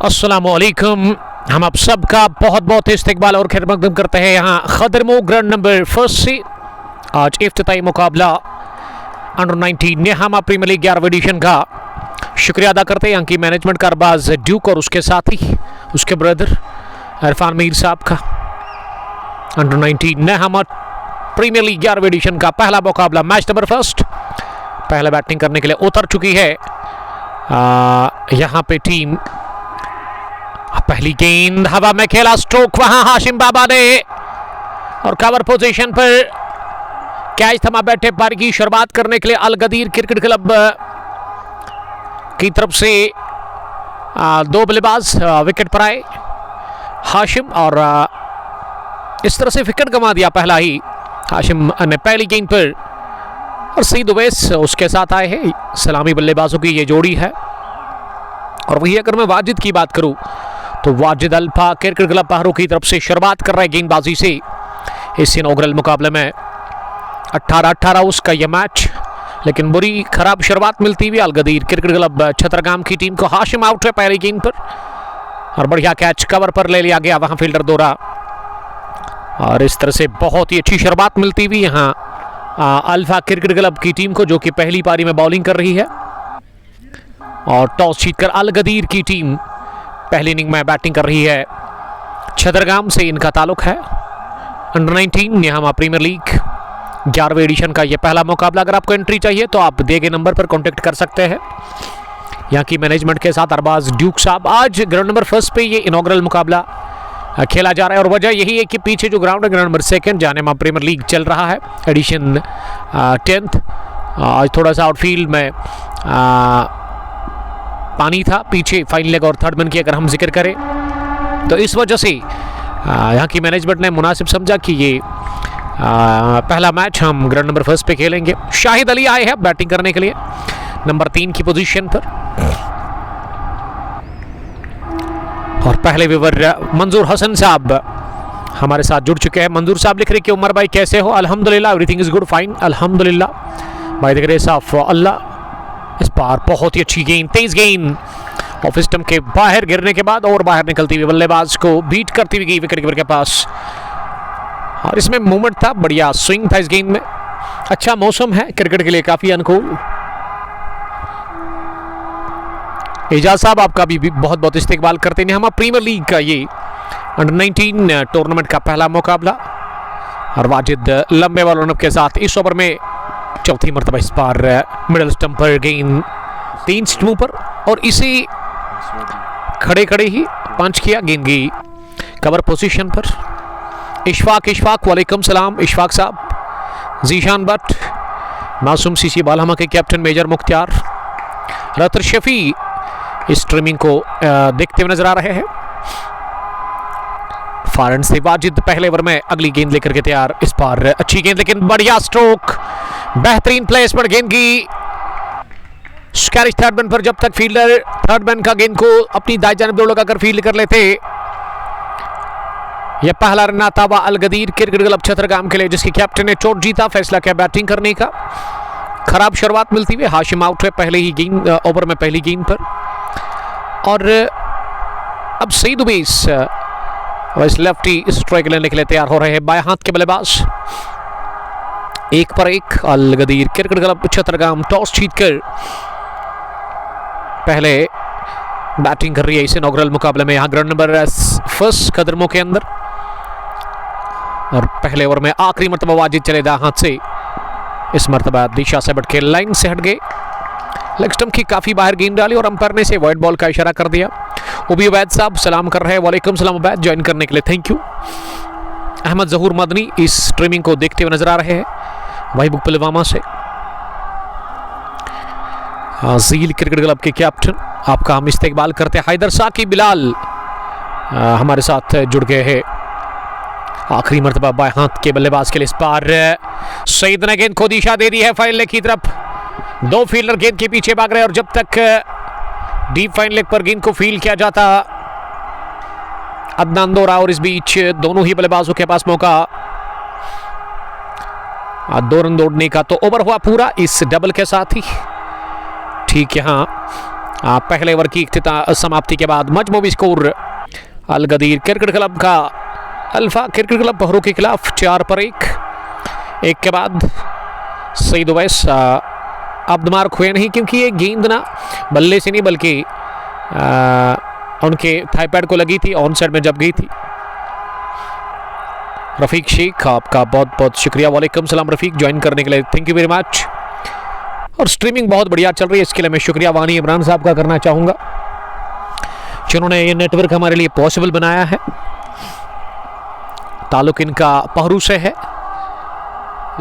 अस्सलामुअलैकुम। हम आप सबका बहुत बहुत इस्तकबाल और खैर मकदम करते हैं यहाँ खदरमो ग्राउंड नंबर 1 से। आज इफ्तिताई मुकाबला अंडर 19 नेहामा प्रीमियर लीग 11वीं एडिशन का। शुक्रिया अदा करते हैं यहाँ की मैनेजमेंट का, अरबाज ड्यूक और उसके साथ ही उसके ब्रदर इरफान मीर साहब का। अंडर 19 नेहामा प्रीमियर लीग 11वीं एडिशन का पहला मुकाबला, मैच नंबर 1। पहले बैटिंग करने के लिए उतर चुकी है यहाँ पे टीम। पहली गेंद हवा में खेला, स्ट्रोक वहां हाशिम बाबा ने, और कवर पोजीशन पर कैच थमा बैठे। पारी की शुरुआत करने के लिए अल गदीर क्रिकेट क्लब की तरफ से दो बल्लेबाज विकेट पर आए, हाशिम, और इस तरह से विकेट गंवा दिया पहला ही हाशिम ने पहली गेंद पर। और सईद उवैस उसके साथ आए हैं। सलामी बल्लेबाजों की ये जोड़ी है। और वही अगर मैं वाजिद की बात करूं तो वाजिद अल्फा क्रिकेट क्लब पहाड़ों की तरफ से शुरुआत कर रहे हैं गेंदबाजी से इस इनॉग्रल मुकाबले में। 18-18 उसका यह मैच, लेकिन बुरी खराब शुरुआत मिलती हुई अल गदीर क्रिकेट क्लब छतरगाम की टीम को। हाशिम आउट है पहली गेंद पर, और बढ़िया कैच कवर पर ले लिया गया, वहां फील्डर दौरा। और इस तरह से बहुत ही अच्छी शुरुआत मिलती हुई यहाँ अल्फा क्रिकेट क्लब की टीम को, जो कि पहली पारी में बॉलिंग कर रही है। और टॉस जीतकर अल गदीर की टीम पहली इनिंग में बैटिंग कर रही है। छतरगाम से इनका ताल्लुक है। अंडर 19 नेहामा प्रीमियर लीग 11वीं एडिशन का यह पहला मुकाबला। अगर आपको एंट्री चाहिए तो आप दिए गए नंबर पर कांटेक्ट कर सकते हैं। यहाँ की मैनेजमेंट के साथ अरबाज ड्यूक साहब। आज ग्राउंड नंबर 1 पे ये इनॉग्रल मुकाबला खेला जा रहा है, और वजह यही है कि पीछे जो ग्राउंड है ग्राउंड नंबर 2 जानेमा प्रीमियर लीग चल रहा है, एडिशन 10th। आज थोड़ा सा आउटफील्ड में पानी था पीछे फाइन लेग और थर्ड मैन की अगर हम जिक्र करें, तो इस वजह से यहाँ की मैनेजमेंट ने मुनासिब समझा कि ये पहला मैच हम ग्राउंड नंबर 1 पे खेलेंगे। शाहिद अली आए हैं बैटिंग करने के लिए नंबर 3 की पोजीशन पर। और पहले विवर मंजूर हसन साहब हमारे साथ जुड़ चुके हैं। मंजूर साहब लिख रहे कि उमर भाई कैसे हो? अल्हम्दुलिल्लाह, एवरीथिंग इज गुड, फाइन, अल्हम्दुलिल्लाह बाय द ग्रेस ऑफ अल्लाह। इस बार बहुत ही अच्छी गेंद, तेज गेंद ऑफ स्टंप के बाहर गिरने के बाद और बाहर निकलती हुई बल्लेबाज को बीट करती हुई गई विकेट कीपर के पास। और इसमें मूवमेंट था, बढ़िया स्विंग था इस गेंद में। अच्छा मौसम है क्रिकेट के लिए, काफी अनुकूल। एजाज साहब आपका भी बहुत बहुत इस्तेकबाल करते हैं। हमारा प्रीमियर लीग का ये अंडर 19 टूर्नामेंट का पहला मुकाबला, और वाजिद लंबे बॉल के साथ इस ओवर में चौथी मरतबा इस बार मिडल स्टंप पर गेंद 3 स्टंपों पर, और इसी खड़े खड़े ही पंच किया गेंद की कवर पोजीशन पर। इशफाक वालेकुम सलाम इशफाक साहब। जीशान भट्ट, मासूम सीसी बालहमा के कैप्टन मेजर मुख्तियार, रतर शफी इस स्ट्रीमिंग को देखते हुए नजर आ रहे हैं। फारन से वाजिद पहले ओवर में अगली गेंद लेकर के तैयार। इस बार अच्छी गेंद, लेकिन बढ़िया स्ट्रोक, बेहतरीन प्लेस पर गेंद की स्कैरिश थर्ड मैन पर। जब तक फील्डर थर्ड मैन का गेंद को अपनी दाएं जानिब दौड़ लगाकर फील्ड कर लेते। यह पहला रन आता हुआ अल गदीर क्रिकेट क्लब छतरगाम के लिए, जिसके कैप्टन ने चोट जीता, फैसला किया बैटिंग करने का। खराब शुरुआत मिलती हुई हाशिम आउट है पहले ही गेंद ओवर में पहली गेंद पर। और अब सईद उवैस वैस लेफ्टी स्ट्राइक लेने के लिए तैयार हो रहे हैं, बाएं हाथ के बल्लेबाज। 1 पर 1 अल गदीर क्रिकेट क्लब छतरगाम टॉस जीतकर पहले बैटिंग कर रही है इस इनॉग्रल मुकाबले में, यहाँ ग्राउंड नंबर 1 कदरमों के अंदर। और पहले ओवर में आखिरी मरतबा वाजिद चले दाएं हाथ से, इस मरतबा दिशा से बढ़ के लाइन से हट गए, लेग स्टंप की काफी बाहर गेंद डाली और अंपायर ने से वाइड बॉल का इशारा कर दिया। उबी उबैद साहब सलाम कर रहे हैं, वालेकुम सलाम उबैद, ज्वाइन करने के लिए थैंक यू। अहमद जहूर मदनी इस स्ट्रीमिंग को देखते हुए नजर आ रहे हैं वहीबुक पुलवामा से। जील क्रिकेट क्लब के कैप्टन आपका हम इस्तेकबाल करते हैं। हैदर साकी बिलाल हमारे साथ जुड़ गए हैं। आखिरी मरतबा बाएं हाथ के बल्लेबाज के लिए इस बार सईद ने गेंद को दिशा दे दी है फाइन लेग की तरफ। 2 फील्डर गेंद के पीछे भाग रहे हैं, और जब तक डीप फाइन लेग पर गेंद को फील किया जाता अदनान दौरा, और इस बीच दोनों ही बल्लेबाजों के पास मौका 2 रन दौड़ने का। तो ओवर हुआ पूरा इस डबल के साथ ही। ठीक यहाँ पहले ओवर की समाप्ति के बाद मजमूवी स्कोर अल गदीर क्रिकेट क्लब का अल्फा क्रिकेट क्लब पहरू के खिलाफ 4 पर 1 के बाद सईद उवैस अब मार्क हुए नहीं, क्योंकि ये गेंद ना बल्ले से नहीं बल्कि उनके थाई पैड को लगी थी ऑन साइड में जब गई थी। रफीक शेख आपका बहुत बहुत शुक्रिया, वालेकुम सलाम रफीक, ज्वाइन करने के लिए थैंक यू वेरी मच। और स्ट्रीमिंग बहुत बढ़िया चल रही है, इसके लिए मैं शुक्रिया वानी इमरान साहब का करना चाहूँगा जिन्होंने ये नेटवर्क हमारे लिए पॉसिबल बनाया है। ताल्लुक इनका पहरू से है,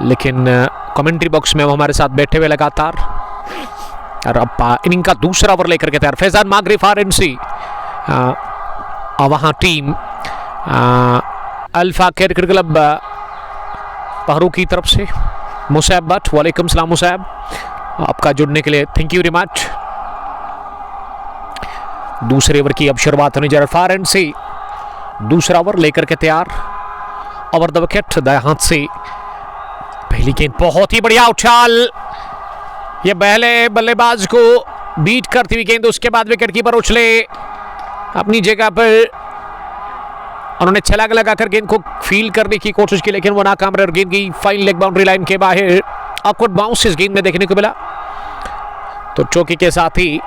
लेकिन कमेंट्री बॉक्स में वो हमारे साथ बैठे हुए लगातार। और अब इनिंग का दूसरा ओवर लेकर के तैयार फैजान मागरिफ RNC, वहाँ टीम अल्फा क्रिकेट क्लब पहरू की तरफ से मुसैब भट्ट, वालेकुम सलाम मुसैब, आपका जुड़ने के लिए थैंक यू वेरी मच। दूसरे ओवर की अब शुरुआत होने जा रही है। RNC दूसरा ओवर लेकर के तैयार, ओवर द विकेट दाएं हाथ से पहली गेंद बहुत ही बढ़िया उछाल, ये पहले बल्लेबाज को बीट करती हुई गेंद, उसके बाद विकेट कीपर उछले अपनी जगह पर, उन्होंने छलांग लगाकर गेंद को फील करने की कोशिश की लेकिन वो नाकाम रहे और गेंद की फाइन लेग बाउंड्री लाइन के बाहर। ऑकवर्ड बाउंस इस गेंद में देखने को मिला, तो चौके के साथ ही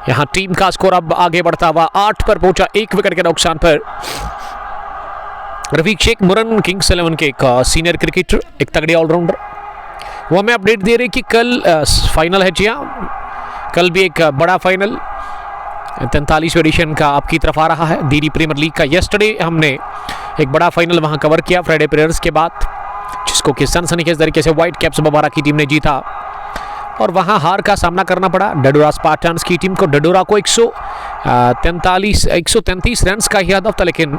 यहां टीम का स्कोर अब आगे बढ़ता हुआ 8 पर पहुंचा 1 विकेट के नुकसान पर। रफीक शेख मुरन किंग्स 11 के एक सीनियर क्रिकेटर, एक तगड़े ऑलराउंडर, वो हमें अपडेट दे रहे कि कल फाइनल है। जी हाँ, कल भी एक बड़ा फाइनल 43वें एडिशन का आपकी तरफ आ रहा है डीडी प्रीमियर लीग का। यस्टरडे हमने एक बड़ा फाइनल वहां कवर किया फ्राइडे प्रेयर्स के बाद, जिसको कि सनसनीखेज तरीके से व्हाइट कैप्स बबारा की टीम ने जीता और वहां हार का सामना करना पड़ा डडोरा स्पार्टन्स की टीम को। डडोरा को 133 रन का ही हदफ था, लेकिन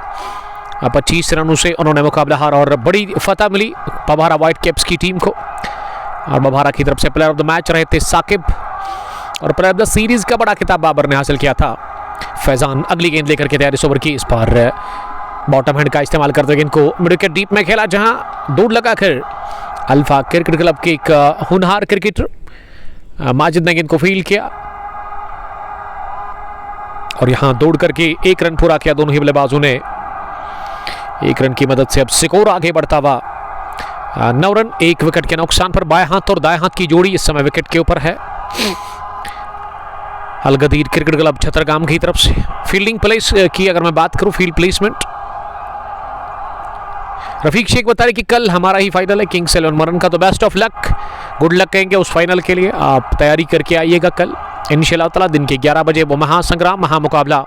25 रनों से उन्होंने मुकाबला हारा और बड़ी फतह मिली बबारा व्हाइट कैप्स की टीम को। और बबारा की तरफ से प्लेयर ऑफ द मैच रहे थे साकिब, और प्लेयर ऑफ द सीरीज का बड़ा खिताब बाबर ने हासिल किया था। फैजान अगली गेंद लेकर के तैयार इस ओवर की, इस बार बॉटम हैंड का इस्तेमाल करते हुए गेंद को मिड विकेट डीप में खेला, जहां दूर लगाकर अल्फा क्रिकेट क्लब के एक होनहार क्रिकेटर माजिद ने गेंद को फील्ड किया और यहां दौड़ करके 1 रन पूरा किया दोनों ही बल्लेबाजों ने। 1 रन की मदद से अब स्कोर आगे बढ़ता हुआ 9 रन 1 विकेट के नुकसान पर। बाएं हाथ और दाएं हाथ की जोड़ी इस समय विकेट के ऊपर है अल गदीर क्रिकेट क्लब छतरगाम की तरफ से। फील्डिंग प्लेस की अगर मैं बात करूं, फील्ड प्लेसमेंट, रफीक शेख बता रहे कि कल हमारा ही फाइनल है किंग्स 11 मरन का, तो best of luck, good luck कहेंगे उस फाइनल के लिए। आप तैयारी करके आइएगा कल इंशाल्लाह ताला। दिन के 11 बजे वो महासंग्राम महामुकाबला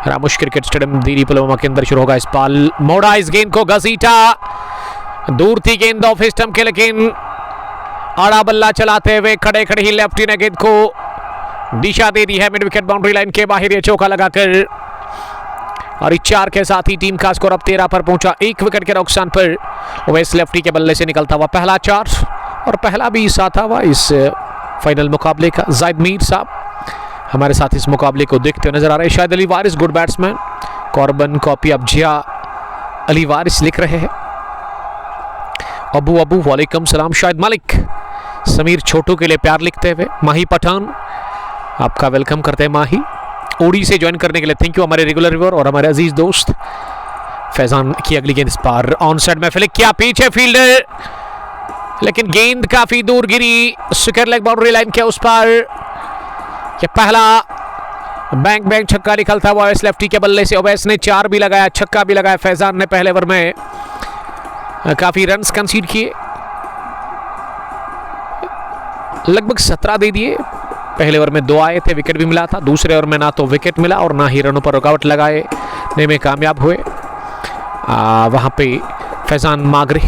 रामुश क्रिकेट स्टेडियम दीरी पुलवामा के अंदर शुरू होगा। इस बाल मोड़ा, इस गेंद को घसीटा, दूर थी गेंद ऑफ स्टंप के, लेकिन आड़ा बल्ला चलाते हुए खड़े खड़े ही लेफ्टी ने गेंद को दिशा दे दी है मिड विकेट बाउंड्री लाइन के बाहर, ये चौका लगाकर। और इस 4 के साथ ही टीम का स्कोर अब 13 पर पहुंचा 1 विकेट के नुकसान पर। ओवैस लेफ्टी के बल्ले से निकलता हुआ पहला 4 और पहला भी साथ हुआ इस फाइनल मुकाबले का। जाहिद मीर साहब हमारे साथ इस मुकाबले को देखते हुए नजर आ रहे हैं। शायद अली वारिस गुड बैट्समैन, कॉर्बन कॉपी अब जिया अली वारिस लिख रहे हैं। अबू वालेकुम सलाम। शाहिद मलिक समीर छोटू के लिए प्यार लिखते हुए। माही पठान आपका वेलकम करते हैं माही, ओडी से ज्वाइन करने के लिए थैंक यू। हमारे रेगुलर व्यूअर और हमारे अजीज दोस्त। फैजान की अगली गेंद इस बार ऑन साइड में फ्लिक किया, पीछे फील्डर, लेकिन गेंद काफी दूर गिरी स्क्वायर लेग बाउंड्री लाइन के उस पार। ये पहला बैंक छक्का निकलता हुआ इस लेफ्टी के बल्ले से। ओवैस ने 4 भी लगाया, छक्का भी लगाया। फैजान ने पहले ओवर में काफी रन्स कंसीड किए, लगभग 17 दे दिए। पहले ओवर में 2 आए थे, विकेट भी मिला था। दूसरे ओवर में ना तो विकेट मिला और ना ही रनों पर रुकावट लगाने में कामयाब हुए। वहां पे फैजान मागरे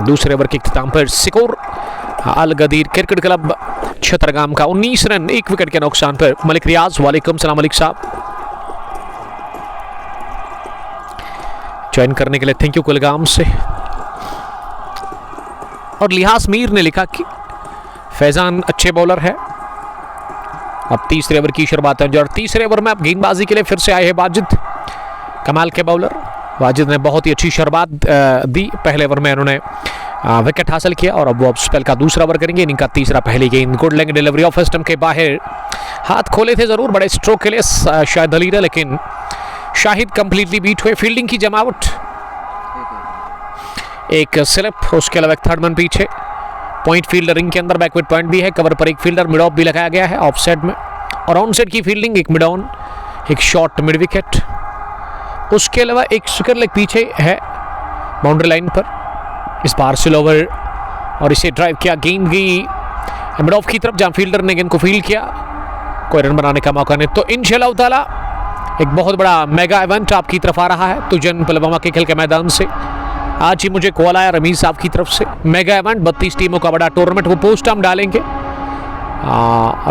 दूसरे ओवर के इख्तिताम पर स्कोर अल गदीर क्रिकेट क्लब छतरगाम का 19 रन 1 विकेट के नुकसान पर। मलिक रियाज वालेकुम सलाम मलिक साहब, ज्वाइन करने के लिए थैंक यू कुलगाम से। और लिहाज मीर ने लिखा कि फैजान अच्छे बॉलर है। अब तीसरे ओवर की शुरुआत है और तीसरे ओवर में अब गेंदबाजी के लिए फिर से आए हैं वाजिद, कमाल के बॉलर। वाजिद ने बहुत ही अच्छी शुरुआत दी। पहले ओवर में उन्होंने विकेट हासिल किया और अब वो स्पेल का दूसरा ओवर करेंगे। इनिंग का तीसरा पहली गेंद गुड लेंगे, डिलीवरी ऑफ स्टंप के बाहर, हाथ खोले थे जरूर बड़े स्ट्रोक के लिए शायद अली, लेकिन शाहिद कंप्लीटली बीट हुए। फील्डिंग की जमावट, एक स्लिप, उसके अलावा एक थर्ड मैन पीछे, पॉइंट फील्डर रिंग के अंदर, बैकवर्ड पॉइंट भी है, कवर पर एक फील्डर, मिड ऑफ भी लगाया गया है ऑफ साइड में, और ऑन साइड की फील्डिंग, एक मिड ऑन, एक शॉर्ट मिड विकेट, उसके अलावा एक स्क्वायर लेग पीछे है बाउंड्री लाइन पर। इस बार स्लो ओवर और इसे ड्राइव किया, गेंद गई मिड ऑफ की तरफ जहां फील्डर ने गेंद को फील्ड किया, कोई रन बनाने का मौका नहीं। तो इंशाल्लाह ताला एक बहुत बड़ा मेगा इवेंट आपकी तरफ आ रहा है तुजन पुलवामा के खेल के मैदान से। आज ही मुझे कॉल आया रमीज साहब की तरफ से, मेगा इवेंट 32 टीमों का बड़ा टूर्नामेंट, वो पोस्ट हम डालेंगे।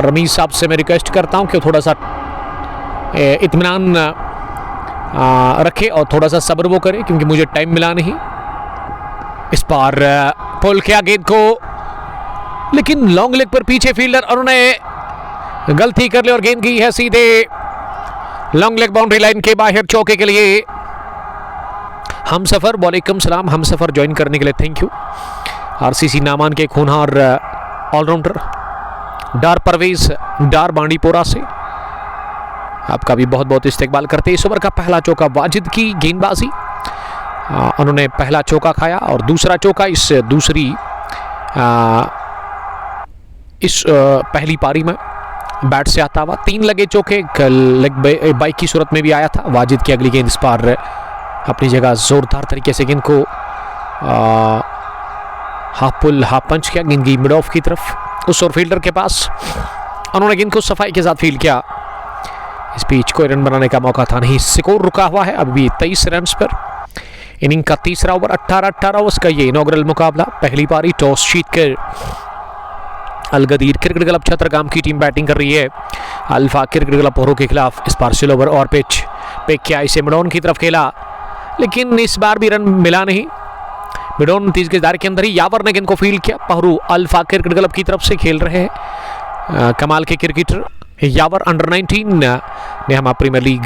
रमीज साहब से मैं रिक्वेस्ट करता हूं कि थोड़ा सा इत्मीनान रखे और थोड़ा सा सब्र वो करे, क्योंकि मुझे टाइम मिला नहीं। इस बार पुल किया गेंद को, लेकिन लॉन्ग लेग पर पीछे फील्डर, और उन्होंने गलती कर ली और गेंद गई है सीधे लॉन्ग लेग बाउंड्री लाइन के बाहर चौके के लिए। हम सफ़र, वालेकुम सलाम, हम सफ़र ज्वाइन करने के लिए थैंक यू। आरसीसी नामान के खूनहार ऑलराउंडर डार परवेज डार बांडीपोरा से आपका भी बहुत बहुत इस्तेकबाल करते। इस ओवर का पहला चौका वाजिद की गेंदबाजी, उन्होंने पहला चौका खाया और दूसरा चौका इस पहली पारी में बैट से आता हुआ। 3 लगे चौके, लेग बाइक की सूरत में भी आया था। वाजिद की अगली गेंद इस बार अपनी जगह जोरदार तरीके से गेंद को हाफ पुल हाफ पंच किया, गेंद गई मिड ऑफ की तरफ उस और फील्डर के पास, उन्होंने गेंद को सफाई के साथ फील्ड किया। इस बीच कोई रन बनाने का मौका था नहीं, स्कोर रुका हुआ है अभी भी 23 रन पर। इनिंग का तीसरा ओवर, 18 ओवर्स का ये इनॉग्रल मुकाबला। पहली पारी टॉस जीतकर अलगदीर क्रिकेट क्लब छतरगाम की टीम बैटिंग कर रही है अल्फा क्रिकेट क्लब पोरो के खिलाफ। इस बार स्लो ओवर और पिच पे क्या इसे मिडॉन की तरफ खेला, लेकिन इस बार भी रन मिला नहीं। मिडॉन 30 गज दायरे के अंदर ही यावर ने गेंद को फील्ड किया। पहरू अल्फा क्रिकेट क्लब की तरफ से खेल रहे हैं कमाल के क्रिकेटर यावर। अंडर 19 नेहमा प्रीमियर लीग,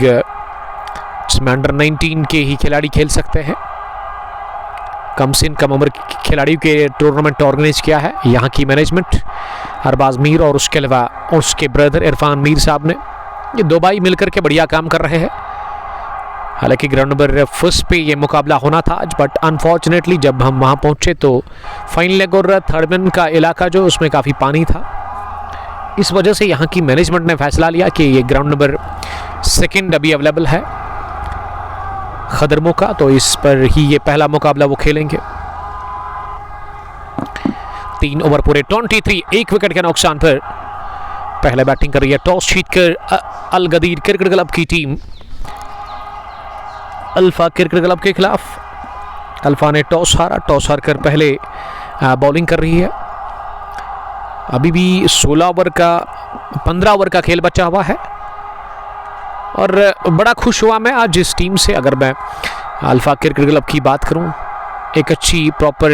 जिसमें अंडर 19 के ही खिलाड़ी खेल सकते हैं। कम से कम उम्र खिलाड़ियों के टूर्नामेंट ऑर्गेनाइज किया है यहाँ की मैनेजमेंट, अरबाज मीर और उसके अलावा उसके ब्रदर इरफान मीर साहब ने। ये दो भाई मिलकर के बढ़िया काम कर रहे हैं। हालांकि ग्राउंड नंबर 1 पे ये मुकाबला होना था आज, बट अनफॉर्चुनेटली जब हम वहाँ पहुँचे तो फाइनल लेग और थर्ड मैन का इलाका जो उसमें काफ़ी पानी था। इस वजह से यहाँ की मैनेजमेंट ने फैसला लिया कि ये ग्राउंड नंबर 2 अभी अवेलेबल है खदरमों का, तो इस पर ही ये पहला मुकाबला वो खेलेंगे। 3 ओवर पूरे 23, 1 विकेट के नुकसान पर पहले बैटिंग कर रही है टॉस जीतकर अलगदीर क्रिकेट क्लब की टीम अल्फा क्रिकेट क्लब के खिलाफ। अल्फा ने टॉस हारा, टॉस हारकर पहले बॉलिंग कर रही है। अभी भी 16 ओवर का 15 ओवर का खेल बचा हुआ है और बड़ा खुश हुआ मैं आज इस टीम से। अगर मैं अल्फा क्रिकेट क्लब की बात करूं, एक अच्छी प्रॉपर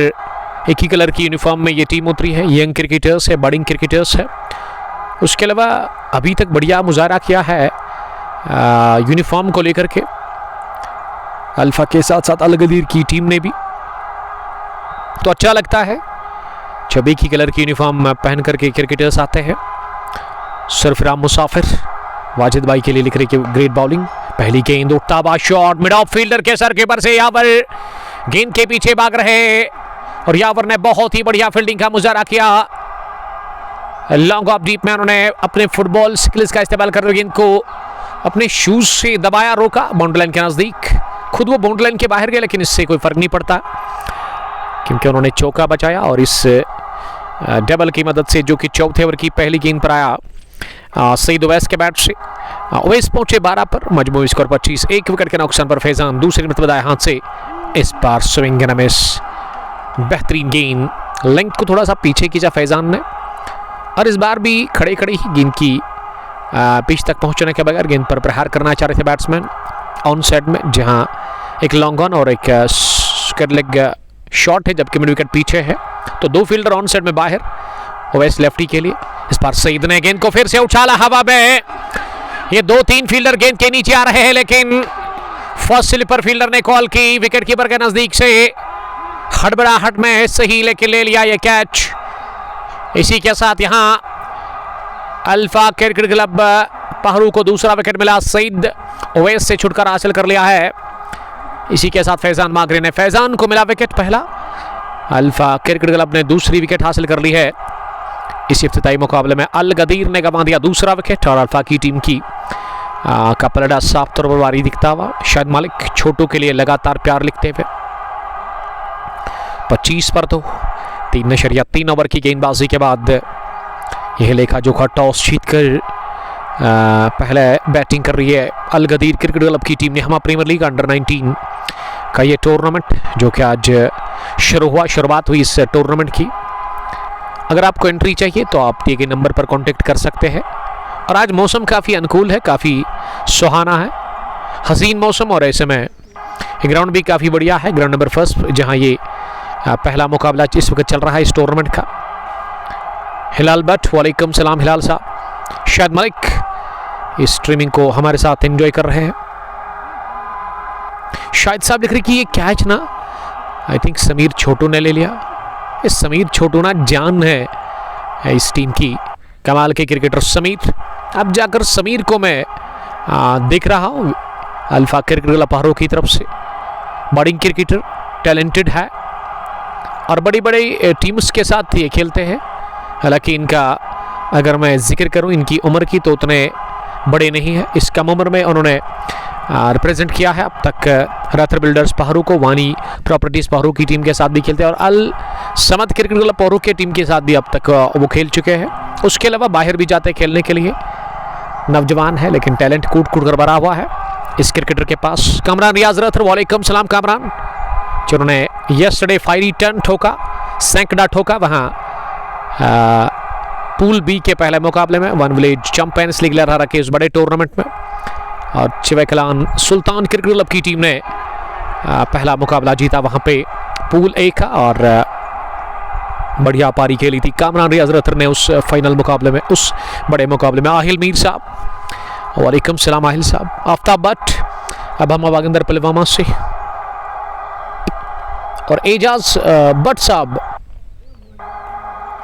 एक ही कलर की यूनिफॉर्म में ये टीम उतरी है। यंग क्रिकेटर्स है, बडिंग क्रिकेटर्स है। उसके अलावा अभी तक बढ़िया मुजाहरा किया है यूनिफॉर्म को लेकर के अल्फा के साथ साथ अलगदीर की टीम ने भी, तो अच्छा लगता है जब एक ही कलर की यूनिफॉर्म पहन करके क्रिकेटर्स आते हैं। सरफराज मुसाफिर वाजिद भाई के लिए लिख रही कि ग्रेट बॉलिंग। पहली गेंद, उठता हुआ शॉट मिड ऑफ फील्डर के सर के ऊपर से यावर गेंद के पीछे भाग रहे और यावर ने बहुत ही बढ़िया फील्डिंग का मुजाहरा किया। लॉन्ग ऑफ डीप में उन्होंने अपने फुटबॉल स्किल्स का इस्तेमाल कर गेंद को अपने शूज से दबाया, रोका बाउंड्री लाइन के नजदीक। खुद वो बाउंड्री लाइन के बाहर गए, लेकिन इससे कोई फर्क नहीं पड़ता क्योंकि उन्होंने चौका बचाया और इस डबल की मदद से जो कि चौथे ओवर की पहली गेंद पर आया सईद ओवैस के बैट से। ओवैस पहुंचे 12 पर, मजमूई स्कोर 25, 1 विकेट के नुकसान पर फैजान दूसरी मरतबा दाएं हाथ से इस बार स्विंग एंड मिस। बेहतरीन गेंद, लेंथ को थोड़ा सा पीछे खींचा फैजान ने और इस बार भी खड़े खड़े ही गेंद की पिच तक पहुंचने के बगैर गेंद पर प्रहार करना चाह रहे थे बैट्समैन ऑन साइड में, जहां एक लॉन्ग ऑन और एक स्क्वायर लेग शॉट है जबकि मिड विकेट पीछे है। तो 2 फील्डर ऑन साइड में बाहर, ओवैस लेफ्टी के लिए। इस बार सईद ने गेंद को फिर से उछाला हवा में। ये 2-3 फील्डर गेंद के नीचे आ रहे हैं, लेकिन फर्स्ट स्लिपर फील्डर ने कॉल की विकेट कीपर के नजदीक से हड़बड़ाहट में सही लेके ले लिया ये कैच। इसी के साथ यहां अल्फा क्रिकेट क्लब पहरू को दूसरा विकेट मिला। सईद ओवैस से छुटकारा हासिल कर लिया है। इसी के साथ फैजान मागरे ने, फैजान को मिला विकेट पहला। अल्फा क्रिकेट क्लब ने दूसरी विकेट हासिल कर ली है। इस इफ्तिताई मुकाबले में अल गदीर ने गंवा दिया दूसरा विकेट और अल्फा की टीम की का पलड़ा साफ तौर पर वारी दिखता हुआ। शाहिद मालिक छोटू के लिए लगातार प्यार लिखते हुए 25 पर 2, 3.3 ओवर की गेंदबाजी के बाद यह लेखा जोखा टॉस जीतकर पहले बैटिंग कर रही है अल गदीर क्रिकेट क्लब की टीम ने। हम प्रीमियर लीग अंडर 19 का ये टूर्नामेंट जो कि आज शुरुआत हुई इस टूर्नामेंट की। अगर आपको एंट्री चाहिए तो आप दिए गए नंबर पर कांटेक्ट कर सकते हैं। और आज मौसम काफ़ी अनुकूल है, काफ़ी सुहाना है, हसीन मौसम। और ऐसे में ग्राउंड भी काफ़ी बढ़िया है, ग्राउंड नंबर 1 जहां ये पहला मुकाबला इस वक्त चल रहा है इस टूर्नामेंट का। हिलाल भट्ट, वालेकुम सलाम हिलाल साहब। शाहिद मलिक इस स्ट्रीमिंग को हमारे साथ एंजॉय कर रहे हैं। शाहिद साहब लिख रहे कि ये कैच ना आई थिंक समीर छोटू ने ले लिया। इस समीर छोटू ना जान है इस टीम की, कमाल के क्रिकेटर समीर। अब जाकर समीर को मैं देख रहा हूँ अल्फा क्रिकेट क्लब पहरू की तरफ से। बॉलिंग क्रिकेटर, टैलेंटेड है और बड़ी बड़ी टीम्स के साथ ये खेलते हैं। हालांकि इनका अगर मैं जिक्र करूं इनकी उम्र की तो उतने बड़े नहीं है। इस कम उम्र में उन्होंने रिप्रेजेंट किया है अब तक राथर बिल्डर्स पहरू को, वानी प्रॉपर्टीज पहरू की टीम के साथ भी खेलते हैं और अल समद क्रिकेट क्लब पहरू के टीम के साथ भी अब तक वो खेल चुके हैं। उसके अलावा बाहर भी जाते हैं खेलने के लिए। नौजवान है लेकिन टैलेंट कूट कूट कर भरा हुआ है इस क्रिकेटर के पास। कामरान रियाज रथर, वालेकुम सलाम कामरान, जिन्होंने यस्टरडे फायरी टर्न ठोका, सैंकड़ा ठोका वहाँ पूल बी के पहले मुकाबले में वन विलेज चैंपियंस लीग लहरा रखे इस बड़े टूर्नामेंट में। और चिवैकलान सुल्तान क्रिकेट क्लब की टीम ने पहला मुकाबला जीता वहाँ पे पूल ए का और बढ़िया पारी खेली थी कामरान रियाज रथर ने उस फाइनल मुकाबले में, उस बड़े मुकाबले में। आहिल मीर साहब, वालेकुम सलाम आहिल साहब। आफ्ताब भट्ट, अब हम वागंदर पुलवामा से, और एजाज भट्ट साहब।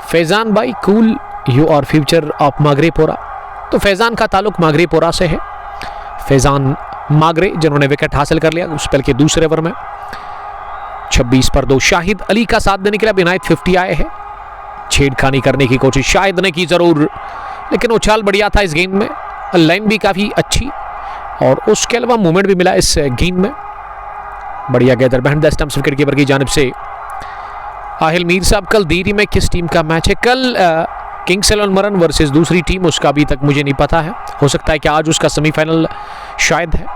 फैजान भाई cool, you are future of Magrepora. तो फैजान का ताल्लुक मागरेपोरा से है। फैजान मागरे जिन्होंने विकेट हासिल कर लिया उस स्पेल के दूसरे ओवर में 26 पर 2। शाहिद अली का साथ देने के लिए बिनायत 50 आए हैं। छेड़खानी करने की कोशिश शाहिद ने की जरूर, लेकिन उछाल बढ़िया था इस गेंद में, लाइन भी काफ़ी अच्छी और उसके अलावा मूवमेंट भी मिला इस गेंद में। बढ़िया गेंदर behind the stumps wicket keeper की जानिब से। आहिल मीर साहब, कल देरी में किस टीम का मैच है? कल किंग्स 11 मरन वर्सेस दूसरी टीम, उसका अभी तक मुझे नहीं पता है। हो सकता है कि आज उसका सेमीफाइनल शायद है।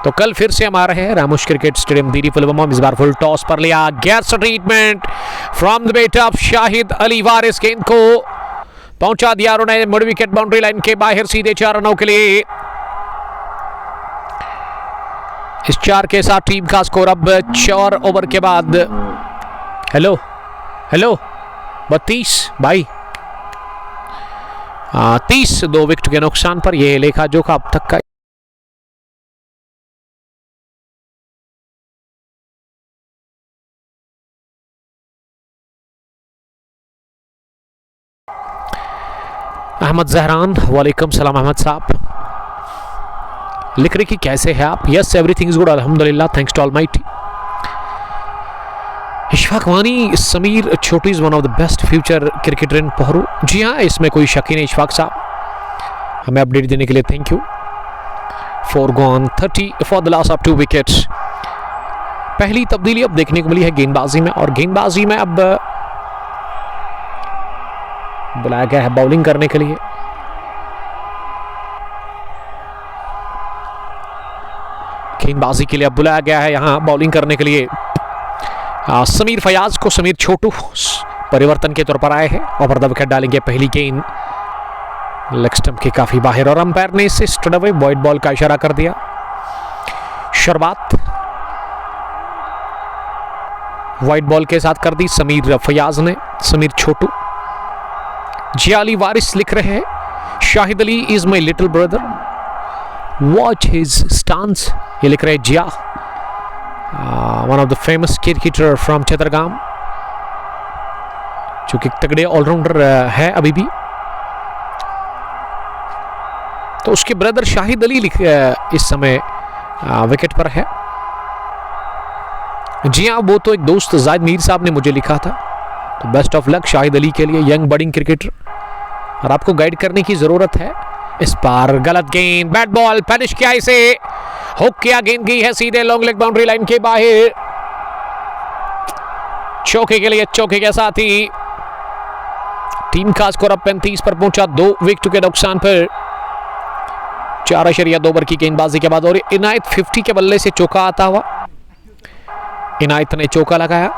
तो कल फिर से हम आ रहे हैं रामोश क्रिकेट स्टेडियम दीरी पुलवामा। इस बार फुल टॉस पर लिया, gas treatment from the bat of Shahid Ali Waris. गेंद को पहुंचा दिया उन्होंने मिड विकेट बाउंड्री लाइन के बाहर सीधे 4 रनों के लिए। इस 4 के साथ टीम का स्कोर अब 4 ओवर के बाद हेलो 32 भाई 30 2 विकेट के नुकसान पर यह लेखा जोखा अब तक का। अहमद जहरान, वालेकुम सलाम अहमद साहब। लिख रहे कि कैसे हैं आप? यस एवरीथिंग इज गुड अल्हम्दुलिल्लाह, thanks to almighty. Ishfaq Wani, Sameer Chhotu is one of the best future cricketer in Pahru. जी हाँ, इसमें कोई शक ही नहीं इशफाक साहब। हमें अपडेट देने के लिए thank you. 4 gone 30 for the loss of 2 wickets. पहली तब्दीली अब देखने को मिली है गेंदबाजी में, और गेंदबाजी में अब बुलाया गया है बॉलिंग करने के लिए। गेंदबाजी के लिए अब बुलाया गया है यहां बॉलिंग करने के लिए समीर फयाज को। समीर छोटू परिवर्तन के तौर पर आए हैं, ओवर द विकेट डालेंगे। पहली गेंद लेग स्टंप के काफी बाहर और अंपायर ने इसे स्टड अवे वाइड बॉल का इशारा कर दिया। शुरुआत वाइड बॉल के साथ कर दी समीर फयाज ने। समीर छोटू, जिया अली वारिस लिख रहे हैं Shahid Ali is my little brother, watch his stance, ये लिख रहे हैं Zia. One of the famous cricketer from Chatargam, जो कि तगड़े ऑलराउंडर है अभी भी। तो उसके ब्रदर शाहिद अली इस समय विकेट पर है। जी हाँ, वो तो एक दोस्त जाहिद मीर साहब ने मुझे लिखा था। तो best of luck Shahid Ali के लिए, यंग बडिंग क्रिकेटर, और आपको गाइड करने की जरूरत है। इस बार गलत गेंद, बैट बॉल फिनिश किया, इसे हुक किया, गेंद गई है सीधे लॉन्ग लेग बाउंड्री लाइन के बाहर। चौके के लिए, चौके के साथ ही टीम का स्कोर अब 35 पर पहुंचा, 2 विकेट के नुकसान पर। 4.2 ओवर की गेंदबाजी के बाद और इनायत 50 के बल्ले से चौका आता हुआ। इनायत ने चौका लगाया,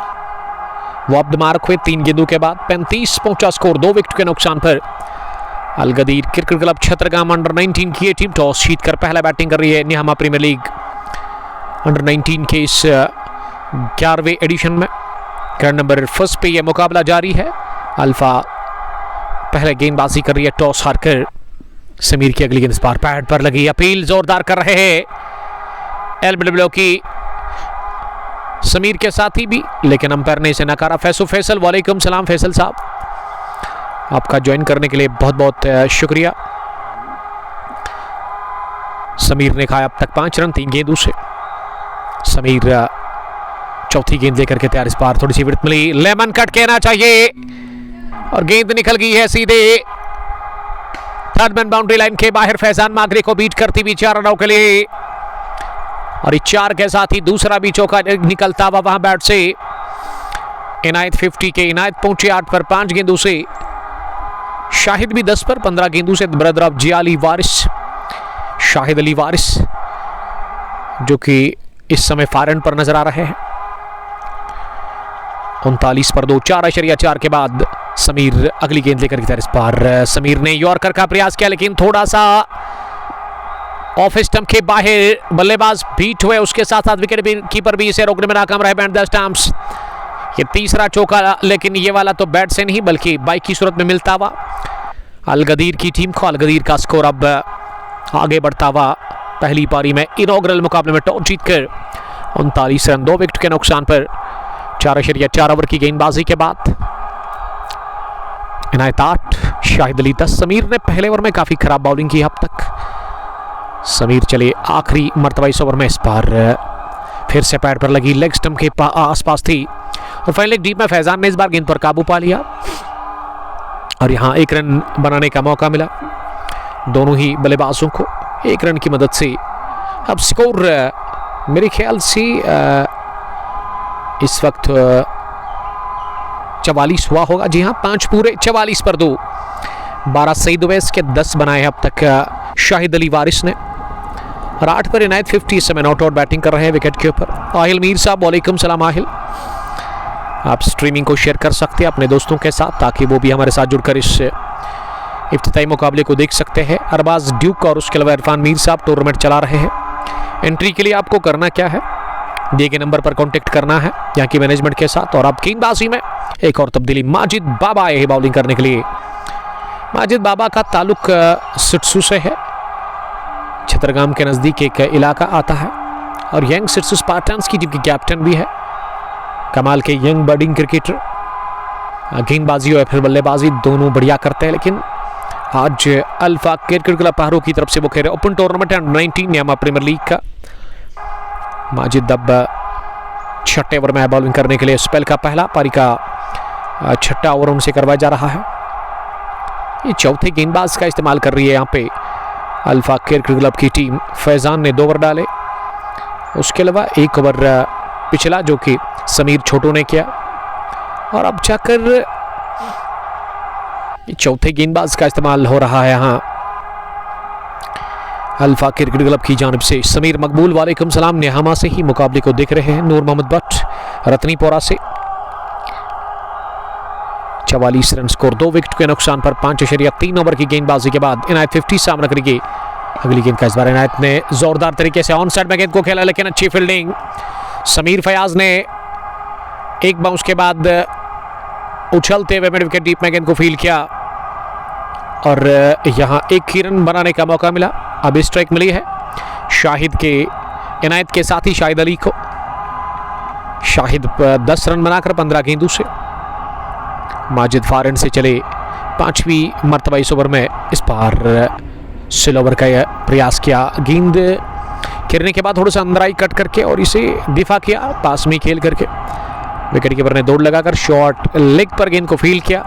वो अब मार्क हुए 3 गेंदों के बाद। 35 पहुंचा स्कोर, 2 विकेट के नुकसान पर। अलगदीर क्रिकेट क्लब छतरगाम अंडर 19 की टीम टॉस जीतकर पहला बैटिंग कर रही है निहामा प्रीमियर लीग अंडर 19 के इस 11वें एडिशन में। ग्राउंड नंबर 1 पे यह मुकाबला जारी है। अल्फा पहले गेंदबाजी कर रही है टॉस हारकर। समीर की अगली गेंद इस बार पैड पर लगी, अपील जोरदार कर रहे हैं एलबीडब्ल्यू की समीर के साथी भी, लेकिन अंपायर ने इसे नकारा। फैसल, वालेकुम सलाम फैसल साहब, आपका ज्वाइन करने के लिए बहुत बहुत शुक्रिया। समीर ने खाया अब तक 5 रन 3 गेंदों से। समीर चौथी गेंद लेकर के तैयार, इस बार थोड़ी सी विड्थ मिली, लेमन कट कहना चाहिए, और गेंद निकल गई है सीधे थर्ड मैन बाउंड्री लाइन के बाहर। फैजान मागरे को बीट करती हुई 4 रनों के लिए, और इस 4 के साथ ही दूसरा भी चौका निकलता हुआ वहां बैट से। इनायत 50 के, इनायत पहुंचे 8 पर 5 गेंदों से। शाहिद भी 10 पर 15 गेंदों से। ब्रदर ऑफ जियाली वारिस, शाहिद अली वारिस, जो कि इस समय फारन पर नजर आ रहे हैं। 39 पर 2, 4.4 के बाद समीर अगली गेंद लेकर के इस बार समीर ने यॉर्कर का प्रयास किया, लेकिन थोड़ा सा ऑफ स्टंप के बाहर बल्लेबाज बीट हुए, उसके साथ साथ विकेट कीपर भी इसे रोकने में नाकाम रहे। बैंड द स्टंप्स, ये तीसरा चौका, लेकिन ये वाला तो बैट से नहीं बल्कि बाइक की सूरत में मिलता हुआ अलगदीर की टीम को। अलगदीर का स्कोर अब आगे बढ़ता हुआ पहली पारी में इनॉग्रल मुकाबले में टॉस जीतकर 39 रन 2 विकेट के नुकसान पर 4.4 ओवर की गेंदबाजी के बाद। इनायत 8, शाहिद अली 10। समीर ने पहले ओवर में काफी खराब बॉलिंग की अब तक। समीर चले आखिरी मर्तबा इस ओवर में, इस बार फिर से पैड पर लगी, लेग स्टंप के आसपास थी, और फाइनली डीप में फैजान ने इस बार गेंद पर काबू पा लिया, और यहां 1 रन बनाने का मौका मिला दोनों ही बल्लेबाजों को। 1 रन की मदद से अब स्कोर मेरे ख्याल से इस वक्त 44 हुआ होगा। जी हाँ, 5 पूरे 44 पर 2। 12 सईद उवैस के 10 बनाए अब तक शाहिद अली वारिस ने, और 8 पर इनायत 50 इस समय नॉट आउट बैटिंग कर रहे हैं विकेट के ऊपर। आहिल मीर साहब, वालेकुम सलाम आहिल, आप स्ट्रीमिंग को शेयर कर सकते हैं अपने दोस्तों के साथ, ताकि वो भी हमारे साथ जुड़कर इस इफ्तिताई मुकाबले को देख सकते हैं। अरबाज ड्यूक और उसके अलावा इरफान मीर साहब टूर्नामेंट चला रहे हैं। एंट्री के लिए आपको करना क्या है, दिए गए नंबर पर कांटेक्ट करना है यहाँ की मैनेजमेंट के साथ। और अब गेंदबाजी में एक और तब्दीली, माजिद बाबा आए हैं बॉलिंग करने के लिए। माजिद बाबा का ताल्लुक सिटसू से है, छतरगाम के नज़दीक एक इलाका आता है, और यंग सिटसू स्पार्टन्स की टीम की कैप्टन भी है। कमाल के यंग बडिंग क्रिकेटर, गेंदबाजी और फिर बल्लेबाजी दोनों बढ़िया करते हैं। लेकिन आज अल्फा क्रिकेट क्लब पहाड़ों की तरफ से वो खेल रहे ओपन टूर्नामेंट है 19 नियामा प्रीमियर लीग का। माजिद अब 6ठे ओवर में बॉलिंग करने के लिए, स्पेल का पहला पारी का 6ठा ओवर उनसे करवाया जा रहा है। ये चौथे गेंदबाज का इस्तेमाल कर रही है यहाँ पे अल्फा क्रिकेट क्लब की टीम। फैजान ने 2 ओवर डाले, उसके अलावा 1 ओवर पिछला जो कि समीर छोटू ने किया, और अब जाकर चौथे गेंदबाज का इस्तेमाल हो रहा है यहाँ अल्फा क्रिकेट क्लब की जानिब से। समीर मकबूल, वालेकुम सलाम, निहामा से ही मुकाबले को देख रहे हैं। नूर मोहम्मद भट्ट रतनीपोरा से। 44 रन स्कोर, 2 विकेट के नुकसान पर 5.3 ओवर की गेंदबाजी के बाद इनायत 50 सामना करेगी। अगली गेंद का इस बार इनायत ने जोरदार तरीके से ऑन साइड में गेंद को खेला, लेकिन अच्छी फील्डिंग। समीर फयाज ने एक बाउंस के बाद उछलते हुए मिड विकेट डीप में गेंद को फील्ड किया, और यहां 1 ही रन बनाने का मौका मिला। अब स्ट्राइक मिली है शाहिद के, इनायत के साथ ही शाहिद अली को। शाहिद 10 रन बनाकर 15 गेंदों से। माजिद फॉरएंड से चले 5वीं मरतबा इस ओवर में। इस बार स्लो ओवर का प्रयास किया, गेंद गिरने के बाद थोड़ा सा अंदर आई कट करके और इसे दिफा किया पास में खेल करके। विकेट कीपर ने दौड़ लगाकर शॉर्ट लेग पर गेंद को फील्ड किया।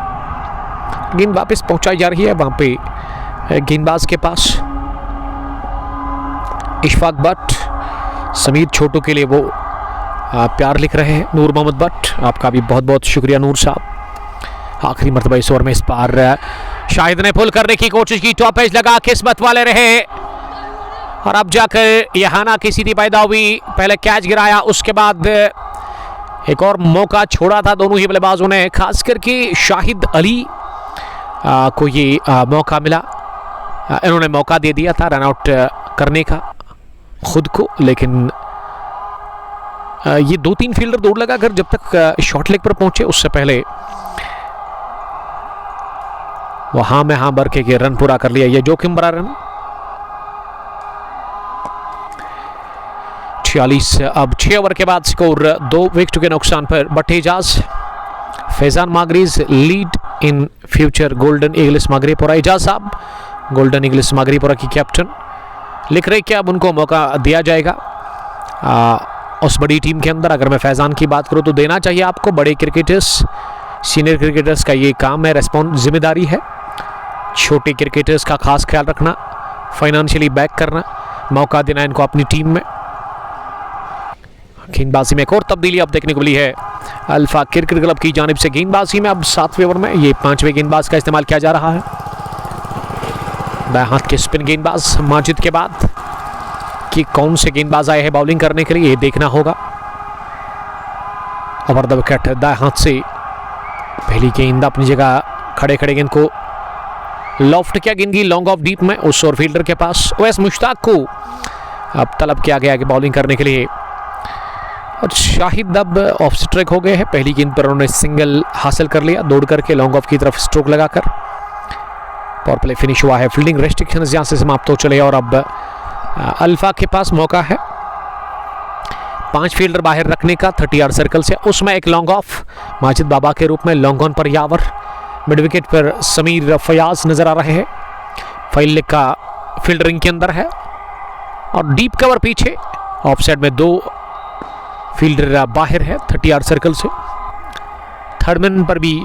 गेंद वापस पहुंचाई जा रही है वहां पे गेंदबाज के पास। इशफाक भट्ट, समीर छोटू के लिए वो प्यार लिख रहे हैं। नूर मोहम्मद भट्ट, आपका भी बहुत बहुत शुक्रिया नूर साहब। आखिरी मरतबा इस ओवर में इस बार शाहिद ने पुल करने की कोशिश की, टॉप एज लगा, किस्मत वाले रहे और अब जाकर यहाना की सीधी पैदा हुई। पहले कैच गिराया, उसके बाद एक और मौका छोड़ा था दोनों ही बल्लेबाजों ने, खास करके शाहिद अली को ये मौका मिला। इन्होंने मौका दे दिया था रन आउट करने का खुद को, लेकिन ये 2-3 फील्डर दौड़ लगाकर जब तक शॉर्ट लेग पर पहुंचे उससे पहले वहां में हाँ भर के रन पूरा कर लिया। ये जोखिम भरा रन। 46 अब 6 ओवर के बाद स्कोर 2 विकेट के नुकसान पर बट्टेजाज। फैजान मागरीज lead in future golden eagles Magripora. Ejaz साहब गोल्डन ईगल्स मागरीपुरा की कैप्टन लिख रहे कि अब उनको मौका दिया जाएगा उस बड़ी टीम के अंदर। अगर मैं फैजान की बात करूं तो देना चाहिए आपको। बड़े क्रिकेटर्स, सीनियर क्रिकेटर्स का ये काम है, जिम्मेदारी है। छोटे क्रिकेटर्स का खास ख्याल रखना, फाइनेंशियली बैक करना, मौका देना इनको अपनी टीम में। गेंदबाजी में एक और तब्दीली अब देखने को मिली है अल्फा क्रिकेट क्लब की जानिब से। गेंदबाजी में अब 7वें ओवर में ये 5वें गेंदबाज का इस्तेमाल किया जा रहा है। दाएं हाथ के स्पिन गेंदबाज माजिद के बाद कि कौन से गेंदबाज आए हैं बॉलिंग करने के लिए, ये देखना होगा। ओवर द विकेट दाएं हाथ से पहली गेंद अपनी जगह खड़े खड़े गेंद को लॉफ्ट किया, गेंद की लॉन्ग ऑफ डीप में उस और फील्डर के पास। ओवैस मुश्ताक को अब तलब किया गया कि बॉलिंग करने के लिए और शाहिद अब ऑफ स्ट्राइक हो गए हैं। पहली गेंद पर उन्होंने सिंगल हासिल कर लिया, दौड़ करके लॉन्ग ऑफ की तरफ स्ट्रोक लगाकर। पावर प्ले फिनिश हुआ है, फील्डिंग रेस्ट्रिक्शंस यहां से समाप्त हो चले और अब अल्फा के पास मौका है 5 फील्डर बाहर रखने का 30 यार्ड सर्कल से। उसमें एक लॉन्ग ऑफ माजिद बाबा के रूप में, लॉन्ग ऑन पर यावर, मिड विकेट पर समीर फयाज नजर आ रहे हैं। फाइल लेग का फील्डरिंग के अंदर है और डीप कवर पीछे ऑफ साइड में 2 फील्डर बाहर है 30 यार्ड सर्कल से। थर्ड मैन पर भी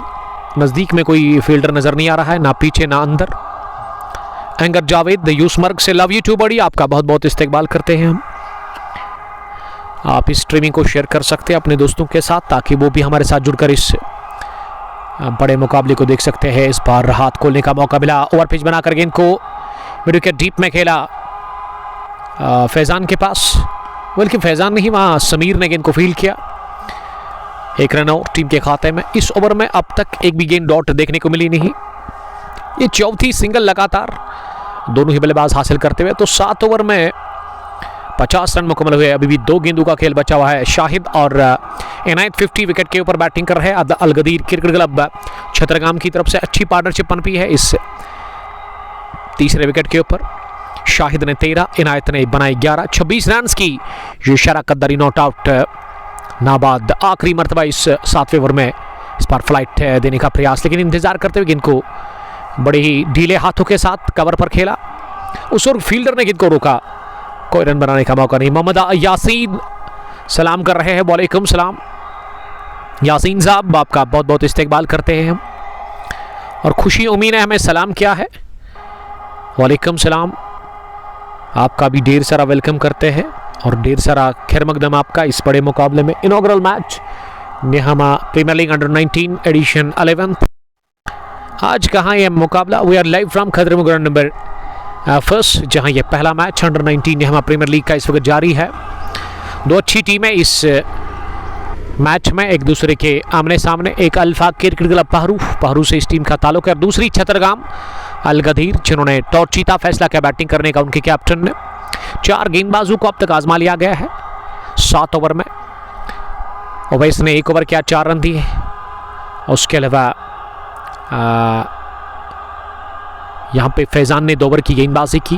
नजदीक में कोई फील्डर नजर नहीं आ रहा है, ना पीछे ना अंदर। एंगर जावेद यूसमर्ग से लव यू टू बड़ी, आपका बहुत बहुत इस्तेकबाल करते हैं हम। आप इस स्ट्रीमिंग को शेयर कर सकते हैं अपने दोस्तों के साथ ताकि वो भी हमारे साथ जुड़कर इस बड़े मुकाबले को देख सकते हैं। इस बार हाथ खोलने का मौका मिला, ओवर पिच बनाकर गेंद को मिड विकेट डीप में खेला फैजान के पास, बल्कि फैजान नहीं, वहां समीर ने गेंद को फील्ड किया। एक रन आउट टीम के खाते में। इस ओवर में अब तक एक भी गेंद डॉट देखने को मिली नहीं। ये चौथी सिंगल लगातार दोनों ही बल्लेबाज हासिल करते हुए। तो 7 ओवर में 50 रन मुकम्मल हुए। अभी भी 2 गेंदों का खेल बचा हुआ है। शाहिद और इनायत 50 विकेट के ऊपर बैटिंग कर रहे हैं। अलगदीर क्रिकेट क्लब छतरगाम की तरफ से अच्छी पार्टनरशिप पनपी है इस तीसरे विकेट के ऊपर। शाहिद ने 13, इनायत ने बनाई 11, 26 रन की ये शराकत कद्दारी नॉट आउट नाबाद। आखिरी मरतबा इस 7वें ओवर में इस बार फ्लाइट देने का प्रयास, लेकिन इंतजार करते हुए गेंद को बड़े ही ढीले हाथों के साथ कवर पर खेला। उस और फील्डर ने गेंद को रोका, कोई रन बनाने का मौका नहीं। मोहम्मद यासीन सलाम कर रहे हैं, वालेकुम सलाम यासीन साहब, आपका बहुत बहुत इस्तेकबाल करते हैं हम। और खुशी उम्मीद ने हमें सलाम किया है, वालेकुम सलाम, आपका भी ढेर सारा वेलकम करते हैं और ढेर सारा खैर मकदम आपका इस बड़े मुकाबले में। Inaugural match Nehama premier league under 19 edition 11। आज कहाँ यह मुकाबला? We are live from Khadram ground number first, जहां यह पहला match under 19 Nehama premier league का इस वक्त जारी है। 2 अच्छी टीमें इस मैच में एक दूसरे के आमने सामने। एक अल्फा क्रिकेट क्लब पहरू से इस टीम का ताल्लुक है, दूसरी छतरगाम अलगदीर जिन्होंने टॉस जीता, फैसला किया बैटिंग करने का उनके कैप्टन ने। 4 गेंदबाजों को अब तक आजमा लिया गया है 7 ओवर में। ओवैस ने 1 ओवर किया, 4 रन दिए। उसके अलावा यहाँ पे फैजान ने 2 ओवर की गेंदबाजी की,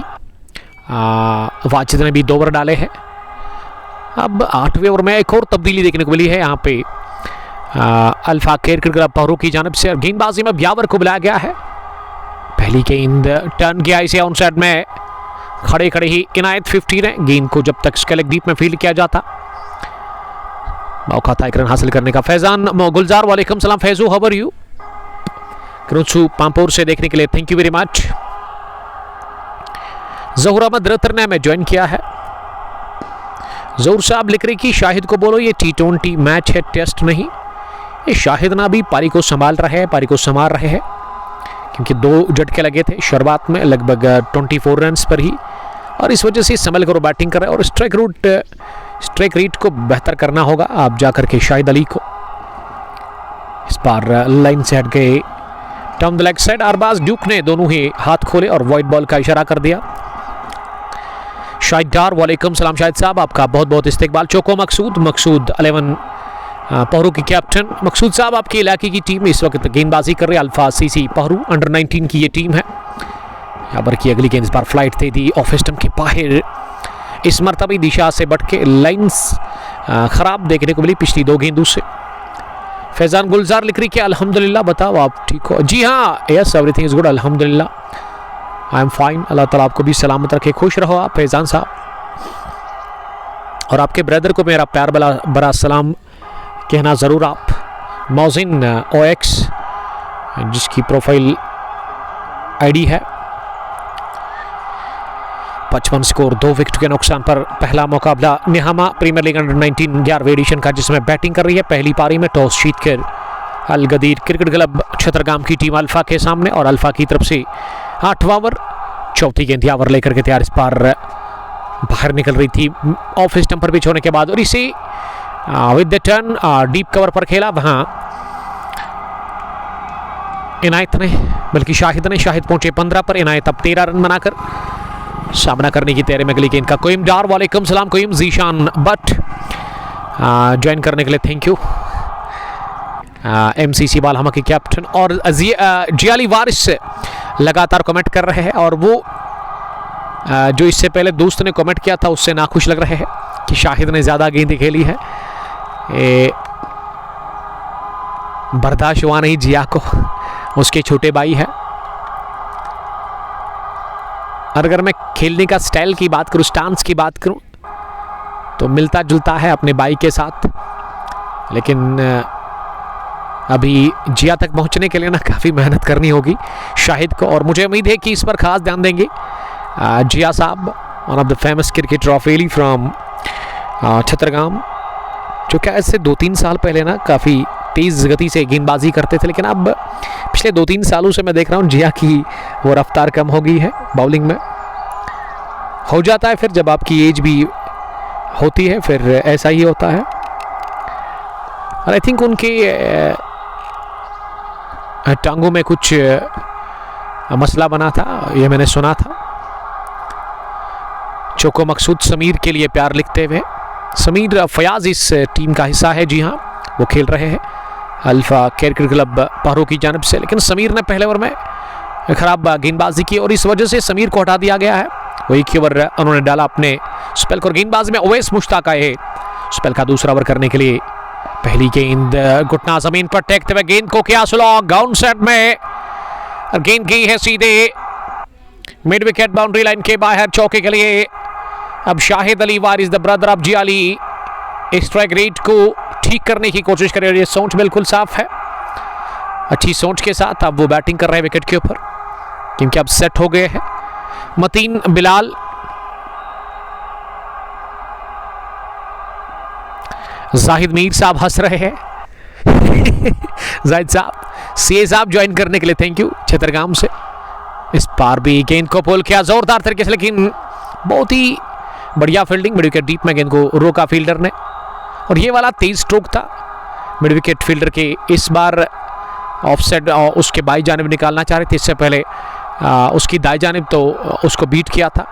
वाजिद ने भी 2 ओवर डाले हैं। अब 8वें ओवर में एक और तब्दीली देखने को मिली है यहाँ पे अल्फा केयर क्रिकेट क्लब पहरू की जानिब से। गेंदबाजी में ब्यावर को बुलाया गया है। पहली गेंद टर्न किया इसे ऑन साइड में, खड़े खड़े ही इनायत 15 है। गेंद को जब तक स्केलिक डीप में फील्ड किया जाता, मौका था एक रन हासिल करने का। फैजान गुलजार वालेकुम सलाम Faizu, how are you? Krochu Pampore से देखने के लिए thank you very much. Zahoor Ahmad Rather ने हमें ज्वाइन किया है। जहूर साहब लिख रहे कि शाहिद को बोलो ये T20 मैच है, टेस्ट नहीं। ये शाहिद ना भी पारी को संभाल रहे हैं, पारी को संभाल रहे हैं, क्योंकि 2 झटके लगे थे शुरुआत में लगभग 24 रन पर ही, और इस वजह से संभल कर बैटिंग कर रहे हैं। और स्ट्राइक रेट को बेहतर करना होगा आप जाकर के शाहिद अली को। इस बार लाइन से हट गए down the leg side. Arbaaz Duke ने दोनों ही हाथ खोले और वाइड बॉल का इशारा कर दिया। शाहिद डार वालेकुम सलाम शाहिद साहब, आपका बहुत बहुत इस्तकबाल। चोको मकसूद 11 पहरू की कैप्टन। मकसूद साहब आपके इलाके की टीम इस वक्त गेंदबाजी कर रही है। अल्फा सीसी पहरू अंडर 19 की ये टीम है। यहाँ पर की अगली गेंद इस बार फ्लाइट थी ऑफ स्टंप के बाहर। इस मरतबा दिशा से बट के लाइन्स खराब देखने को मिली पिछली 2 गेंदों से। फैजान गुलजार लिख रही कि अल्हम्दुलिल्लाह, बताओ आप ठीक हो? जी हाँ, यस एवरीथिंग इज गुड, अल्हम्दुलिल्लाह, आई एम फाइन। अल्लाह ताला आपको भी सलामत रखे, खुश रहो आप फैजान साहब। और आपके ब्रदर को मेरा प्यार बड़ा सलाम कहना ज़रूर आप। मौजिन OX जिसकी प्रोफाइल आईडी है। 55 स्कोर, 2 विकेट के नुकसान पर पहला मुकाबला निहामा प्रीमियर लीग अंडर 19 11वें एडिशन का, जिसमें बैटिंग कर रही है। पहली पारी में टॉस जीतकर अल गदीर क्रिकेट क्लब छतरगाम की टीम अल्फा के सामने, और अल्फा की तरफ से 8वां ओवर, चौथी गेंद यावर लेकर के तैयार। इस बार बाहर निकल रही थी ऑफ स्टंप पर पिच होने के बाद, और इसे with the turn deep cover पर खेला। वहां इनायत ने, बल्कि शाहिद पहुंचे 15 पर। इनायत अब 13 रन बनाकर सामना करने की तैयारी में अगली गेंद का। कोइम डार वालेकुम सलाम कोइम। जीशान बट ज्वाइन करने के लिए थैंक यू। MCC बालहमा के कैप्टन और जियाली वारिस लगातार कमेंट कर रहे हैं, और वो जो इससे पहले दोस्त ने कमेंट किया था उससे नाखुश लग रहे हैं कि शाहिद ने ज़्यादा गेंदें खेली है। बर्दाश्त हुआ नहीं जिया को, उसके छोटे भाई है। और अगर मैं खेलने का स्टाइल की बात करूं, स्टांस की बात करूं, तो मिलता जुलता है अपने भाई के साथ, लेकिन अभी जिया तक पहुंचने के लिए ना काफ़ी मेहनत करनी होगी शाहिद को, और मुझे उम्मीद है कि इस पर खास ध्यान देंगे जिया साहब, one of the famous cricketer of एली फ्रॉम छतरगाम, जो कि ऐसे 2-3 साल पहले ना काफ़ी तेज़ गति से गेंदबाजी करते थे, लेकिन अब पिछले 2-3 सालों से मैं देख रहा हूँ जिया की वो रफ्तार कम हो गई है बाउलिंग में। हो जाता है फिर जब आपकी एज भी होती है, फिर ऐसा ही होता है। और आई थिंक उनके टांगों में कुछ मसला बना था, ये मैंने सुना था। चोको मकसूद समीर के लिए प्यार लिखते हुए, समीर फयाज इस टीम का हिस्सा है, जी हाँ, वो खेल रहे हैं अल्फा क्रिकेट क्लब पहरू की जानिब से, लेकिन समीर ने पहले ओवर में खराब गेंदबाजी की और इस वजह से समीर को हटा दिया गया है। वही की ओवर उन्होंने डाला अपने स्पेल को, और गेंदबाजी में ओवैस मुश्ताक आए स्पेल का दूसरा ओवर करने के लिए। पहली गेंद घुटना जमीन पर टेकते हुए गेंद को किया स्लो ग्राउंड सेट में, गेंद गई है सीधे मिड विकेट बाउंड्री लाइन के बाहर चौके के लिए। अब Shahid Ali Waris the brother of Ziali strike rate को ठीक करने की कोशिश कर रहे हैं। ये सोच बिल्कुल साफ है, अच्छी सोच के साथ अब वो बैटिंग कर रहे हैं विकेट के ऊपर, क्योंकि अब सेट हो गए हैं। मतीन बिलाल जाहिद मीर साहब हंस रहे हैं जाहिद साहब, सीए साहब ज्वाइन करने के लिए थैंक यू छतरगाम से। इस बार भी गेंद को पुल किया जोरदार तरीके से, लेकिन बहुत ही बढ़िया फील्डिंग, मिड विकेट डीप में गेंद को रोका फील्डर ने, और ये वाला तेज स्ट्रोक था मिड विकेट फील्डर के। इस बार ऑफसाइड उसके बाई जानिब निकालना चाह रहे थे, इससे पहले उसकी दाई जानिब तो उसको बीट किया था।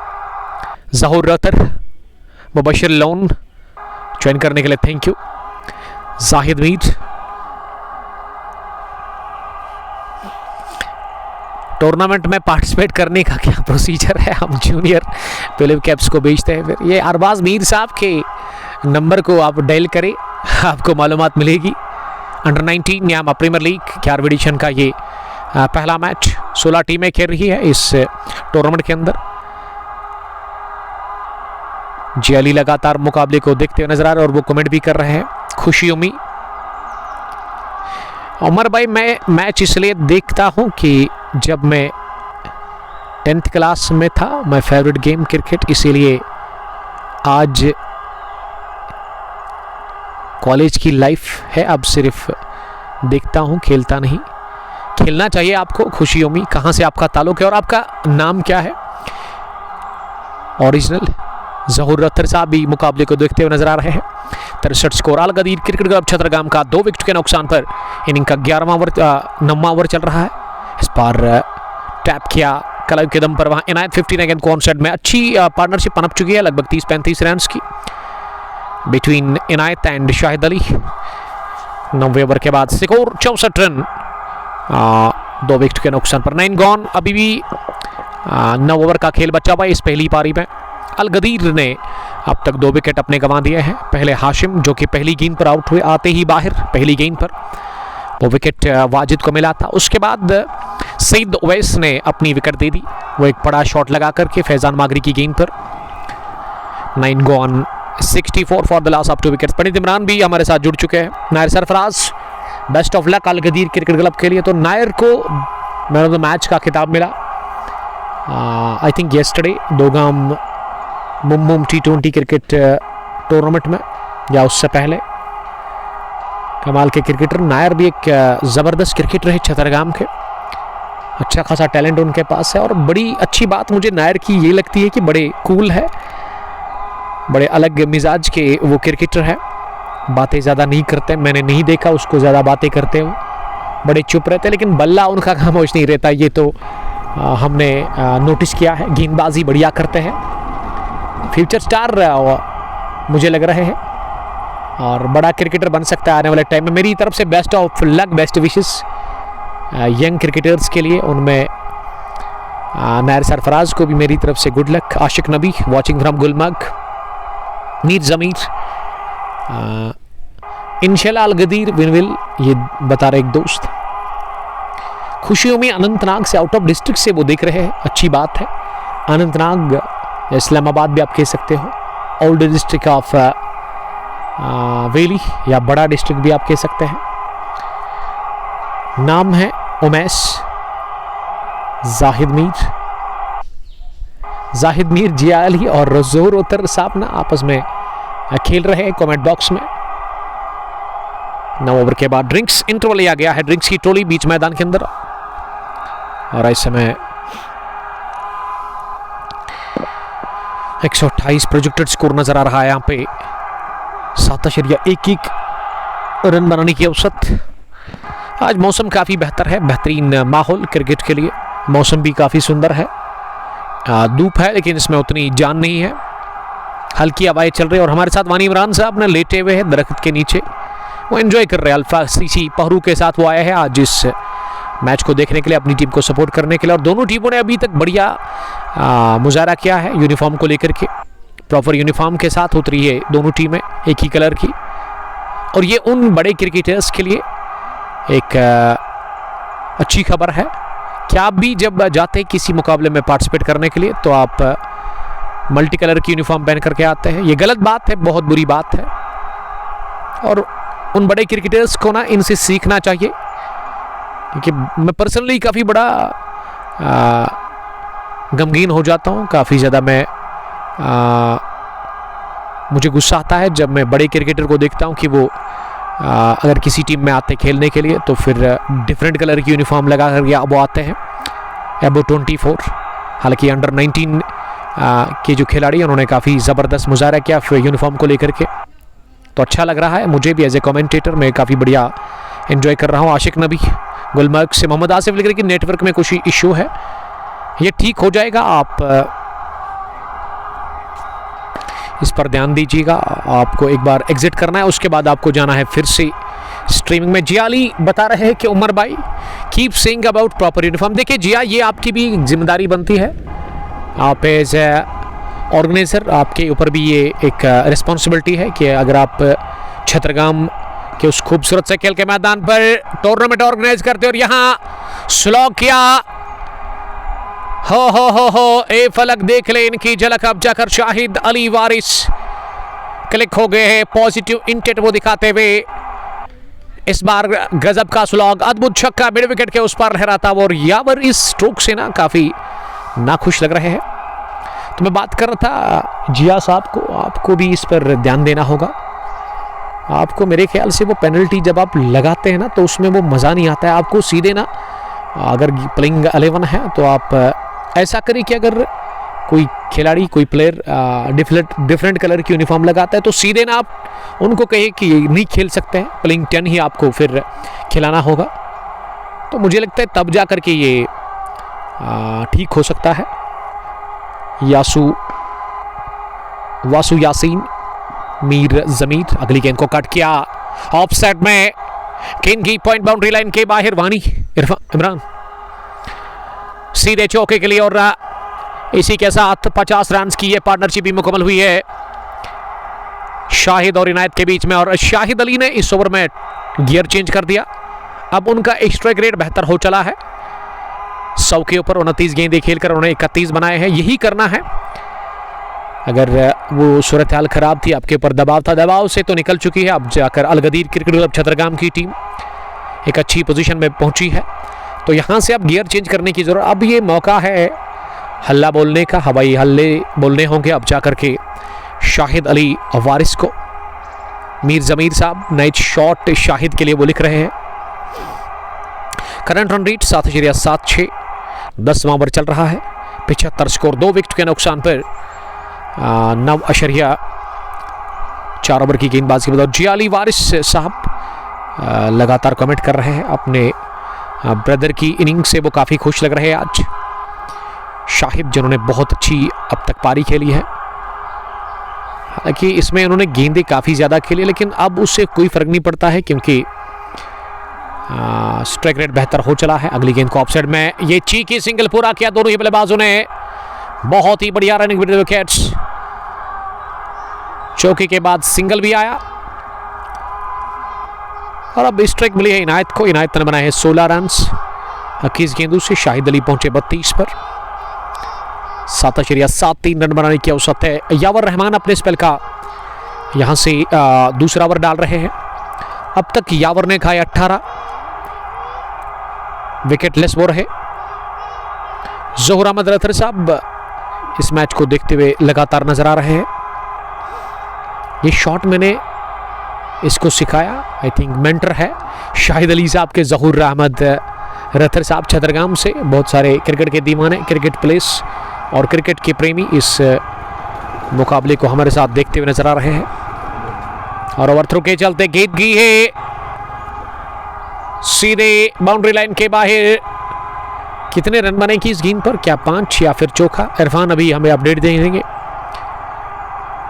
जहूर रतर मुबशिर लोन ज्वाइन करने के लिए thank you. Zahid Mir tournament में पार्टिसिपेट करने का क्या प्रोसीजर है? हम जूनियर फिलिप कैप्स को बेचते हैं फिर। ये अरबाज मीर साहब के नंबर को आप डायल करें, आपको मालूमात मिलेगी। अंडर 19 यामा प्रीमियर लीग 11वीं एडिशन का ये पहला मैच। 16 टीमें खेल रही है इस टूर्नामेंट के अंदर। जियाली लगातार मुकाबले को देखते हुए नजर आ रहे हैं और वो कमेंट भी कर रहे हैं, खुशी उम्मीद। उमर भाई, मैं मैच इसलिए देखता हूं कि जब मैं 10th क्लास में था, माय फेवरेट गेम क्रिकेट, इसीलिए आज कॉलेज की लाइफ है, अब सिर्फ देखता हूं, खेलता नहीं। खेलना चाहिए आपको। खुशी उम्मीद, कहां से आपका ताल्लुक है और आपका नाम क्या है? ओरिजिनल जहूर अख्तर साहब भी मुकाबले को देखते हुए नजर आ रहे हैं। 63 स्कोर। अल गदीर क्रिकेट क्लब छतरगाम का 2 विकेट के नुकसान पर इनिंग का 9वां ओवर चल रहा है। इस पर टैप किया क्लब के दम पर, वहां इनायत 59 अगेंस्ट कॉन्सेट में अच्छी पार्टनरशिप पनप चुकी है, लगभग 30-35 रन की बिटवीन इनायत एंड शाहिद अली। 9वें ओवर के बाद स्कोर 64 रन, 2 विकेट के नुकसान पर 9 गॉन। अभी भी 9 ओवर का खेल बचा हुआ इस पहली पारी में। अल गदीर ने अब तक 2 विकेट अपने गंवा दिए हैं। पहले हाशिम जो कि पहली गेंद पर आउट हुए, आते ही बाहर पहली गेंद पर वो विकेट वाजिद को मिला था। उसके बाद सईद ओवैस ने अपनी विकेट दे दी, वो एक बड़ा शॉट लगा करके फैजान मागरी की गेंद पर। 9 gone, 64 for the loss of 2 wickets. Pandit Imran भी हमारे साथ जुड़ चुके हैं। Nayar Sarfaraz, best of luck Al Ghadeer cricket club के लिए। तो नायर को मैन ऑफ द मैच का खिताब मिला आई थिंक येस्टरडे दोगाम मुम्बुम T20 क्रिकेट टूर्नामेंट में, या उससे पहले। कमाल के क्रिकेटर नायर भी एक ज़बरदस्त क्रिकेटर है छतरगाम के, अच्छा खासा टैलेंट उनके पास है। और बड़ी अच्छी बात मुझे नायर की ये लगती है कि बड़े कूल है, बड़े अलग मिजाज के वो क्रिकेटर है, बातें ज़्यादा नहीं करते। मैंने नहीं देखा उसको ज़्यादा बातें करते हुए, बड़े चुप रहते, लेकिन बल्ला उनका खामोश नहीं रहता, ये तो हमने नोटिस किया है। गेंदबाजी बढ़िया करते हैं, फ्यूचर स्टार मुझे लग रहे हैं और बड़ा क्रिकेटर बन सकता है आने वाले टाइम में। मेरी तरफ से best of luck, best wishes young cricketers के लिए, उनमें नायर सरफराज को भी मेरी तरफ से good luck. Ashiq Nabi watching from Gulmarg, Mir Zameer, इंशाल्लाह अल गदीर विल, ये बता रहे एक दोस्त। खुशियों में अनंतनाग से, आउट ऑफ डिस्ट्रिक्ट से वो देख रहे हैं, अच्छी बात है। अनंतनाग, इस्लामाबाद भी आप कह सकते हो, ओल्ड डिस्ट्रिक्ट ऑफ वेली, या बड़ा डिस्ट्रिक्ट भी आप कह सकते हैं। नाम है उमैस जाहिद मीर, जिया अली और ज़हूर अख्तर साहब ना आपस में खेल रहे हैं कमेंट बॉक्स में। 9 ओवर के बाद ड्रिंक्स इंटरवल लिया गया है, ड्रिंक्स की टोली बीच मैदान के अंदर। और इस समय 128 प्रोजेक्टेड स्कोर नजर आ रहा है यहाँ पे। 7.11 रन बनाने की औसत। आज मौसम काफ़ी बेहतर है, बेहतरीन माहौल क्रिकेट के लिए, मौसम भी काफ़ी सुंदर है। धूप है लेकिन इसमें उतनी जान नहीं है, हल्की हवाएं चल रही है। और हमारे साथ वानी इमरान साहब ने लेटे हुए हैं दरख्त के नीचे, वो एंजॉय कर रहे हैं। अल्फा सीसी पहरू के साथ वो आया है आज इस मैच को देखने के लिए, अपनी टीम को सपोर्ट करने के लिए। और दोनों टीमों ने अभी तक बढ़िया मुजाहरा किया है यूनिफॉर्म को लेकर के, प्रॉपर यूनिफॉर्म के साथ उतरी है दोनों टीमें एक ही कलर की। और ये उन बड़े क्रिकेटर्स के लिए एक अच्छी खबर है कि आप भी जब जाते हैं किसी मुकाबले में पार्टिसिपेट करने के लिए तो आप मल्टी कलर की यूनिफॉर्म पहन करके आते हैं। ये गलत बात है, बहुत बुरी बात है। और उन बड़े क्रिकेटर्स को ना इनसे सीखना चाहिए, क्योंकि मैं पर्सनली काफ़ी बड़ा गमगीन हो जाता हूँ, काफ़ी ज़्यादा मैं मुझे गुस्सा आता है जब मैं बड़े क्रिकेटर को देखता हूँ कि वो अगर किसी टीम में आते खेलने के लिए तो फिर डिफरेंट कलर की यूनिफॉर्म लगा कर वो आते हैं। एबो 24, हालांकि अंडर 19 के जो खिलाड़ी हैं उन्होंने काफ़ी ज़बरदस्त मुजाहरा किया फिर यूनिफॉर्म को लेकर के, तो अच्छा लग रहा है मुझे भी एज ए कमेंटेटर। मैं काफ़ी बढ़िया एंजॉय कर रहा हूँ। आशिक नबी गुलमर्ग से मोहम्मद आसिफ लिख रहे कि नेटवर्क में कुछ इशू है, ये ठीक हो जाएगा, आप इस पर ध्यान दीजिएगा। आपको एक बार एग्जिट करना है, उसके बाद आपको जाना है फिर से स्ट्रीमिंग में। जियाली बता रहे हैं कि उमर भाई keep saying about proper uniform. देखिए जिया, ये आपकी भी जिम्मेदारी बनती है, आप एज ऑर्गेनाइजर आपके ऊपर भी ये एक रिस्पॉन्सिबिलिटी है कि अगर आप छत्रगाम के उस खूबसूरत से खेल के मैदान पर टूर्नामेंट ऑर्गेनाइज करते और यहाँ स्लो किया, हो ए फलक देख ले इनकी झलक। अब जाकर शाहिद अली वारिस क्लिक हो गए हैं, पॉजिटिव इंटेंट वो दिखाते हुए। इस बार गजब का स्लॉग, अद्भुत छक्का मिड विकेट के उस पर लहरा था और यावर इस स्ट्रोक से ना काफी नाखुश लग रहे हैं। तो मैं बात कर रहा था जिया साहब को, आपको भी इस पर ध्यान देना होगा। आपको मेरे ख्याल से वो पेनल्टी जब आप लगाते हैं ना तो उसमें वो मज़ा नहीं आता है। आपको सीधे ना, अगर प्लेइंग 11 है तो आप ऐसा करिए कि अगर कोई खिलाड़ी, कोई प्लेयर डिफरेंट कलर की यूनिफॉर्म लगाता है तो सीधे ना आप उनको कहिए कि नहीं खेल सकते हैं, प्लेइंग 10 ही आपको फिर खिलाना होगा। तो मुझे लगता है तब जा कर के ये ठीक हो सकता है। वासु यासीन, मीर जमीर अगली गेंद को कट किया ऑफसाइड में, किंग पॉइंट बाउंड्री लाइन के बाहर। वानी इमरान सीधे चौके के लिए और इसी के साथ 50 रन की ये पार्टनरशिप भी मुकम्मल हुई है शाहिद और इनायत के बीच में। और शाहिद अली ने इस ओवर में गियर चेंज कर दिया, अब उनका स्ट्राइक रेट बेहतर हो चला है। 100 के ऊपर 29 गेंदें खेलकर उन्होंने 31 बनाए हैं। यही करना है। अगर वो सूरत हाल खराब थी, आपके ऊपर दबाव था, दबाव से तो निकल चुकी है। अब जाकर अलगदीर क्रिकेट क्लब छत्रगाम की टीम एक अच्छी पोजीशन में पहुंची है, तो यहां से अब गियर चेंज करने की जरूरत। अब ये मौका है हल्ला बोलने का, हवाई हल्ले बोलने होंगे अब जाकर के शाहिद अली वारिस को। मीर जमीर साहब नाइट शॉट शाहिद के लिए वो लिख रहे हैं। करंट रन रेट 7.76, 10वां ओवर चल रहा है, 75 स्कोर, 2 विकेट के नुकसान पर 9.4 ओवर की गेंदबाजी के बाद। जिया अली वारिस साहब लगातार कमेंट कर रहे हैं, अपने ब्रदर की इनिंग से वो काफ़ी खुश लग रहे हैं आज। शाहिद जिन्होंने बहुत अच्छी अब तक पारी खेली है, हालांकि इसमें उन्होंने गेंदें काफ़ी ज़्यादा खेली, लेकिन अब उससे कोई फ़र्क नहीं पड़ता है क्योंकि स्ट्राइक रेट बेहतर हो चला है। अगली गेंद को ऑफसाइड में ये चीकी सिंगल पूरा किया दोनों ही बल्लेबाजों ने, बहुत ही बढ़िया रनिंग विद विकेट्स। चौके के बाद सिंगल भी आया और अब स्ट्राइक मिली है इनायत को। इनायत ने बनाए हैं 16 रन 21 गेंदों से। शाहिद अली पहुंचे 32 पर, 7.73 रन बनाने की औसत है। यावर रहमान अपने स्पेल का यहां से दूसरा ओवर डाल रहे हैं। अब तक यावर ने खाए 18 विकेट लेस वो रहे। जोहर अहमद रथर साहब इस मैच को देखते हुए लगातार नजर आ रहे हैं। ये शॉट मैंने इसको सिखाया, आई थिंक मेंटर है शाहिद अली साहब के जोहर अहमद रथर साहब छत्रगाम से। बहुत सारे क्रिकेट के दीवाने, क्रिकेट प्लेस और क्रिकेट के प्रेमी इस मुकाबले को हमारे साथ देखते हुए नजर आ रहे हैं। और ओवर थ्रो के चलते गेंद की है सीधे बाउंड्री लाइन के बाहर। कितने रन बनेंगे इस गेंद पर, क्या 5 या फिर चौका? इरफान अभी हमें अपडेट दे देंगे।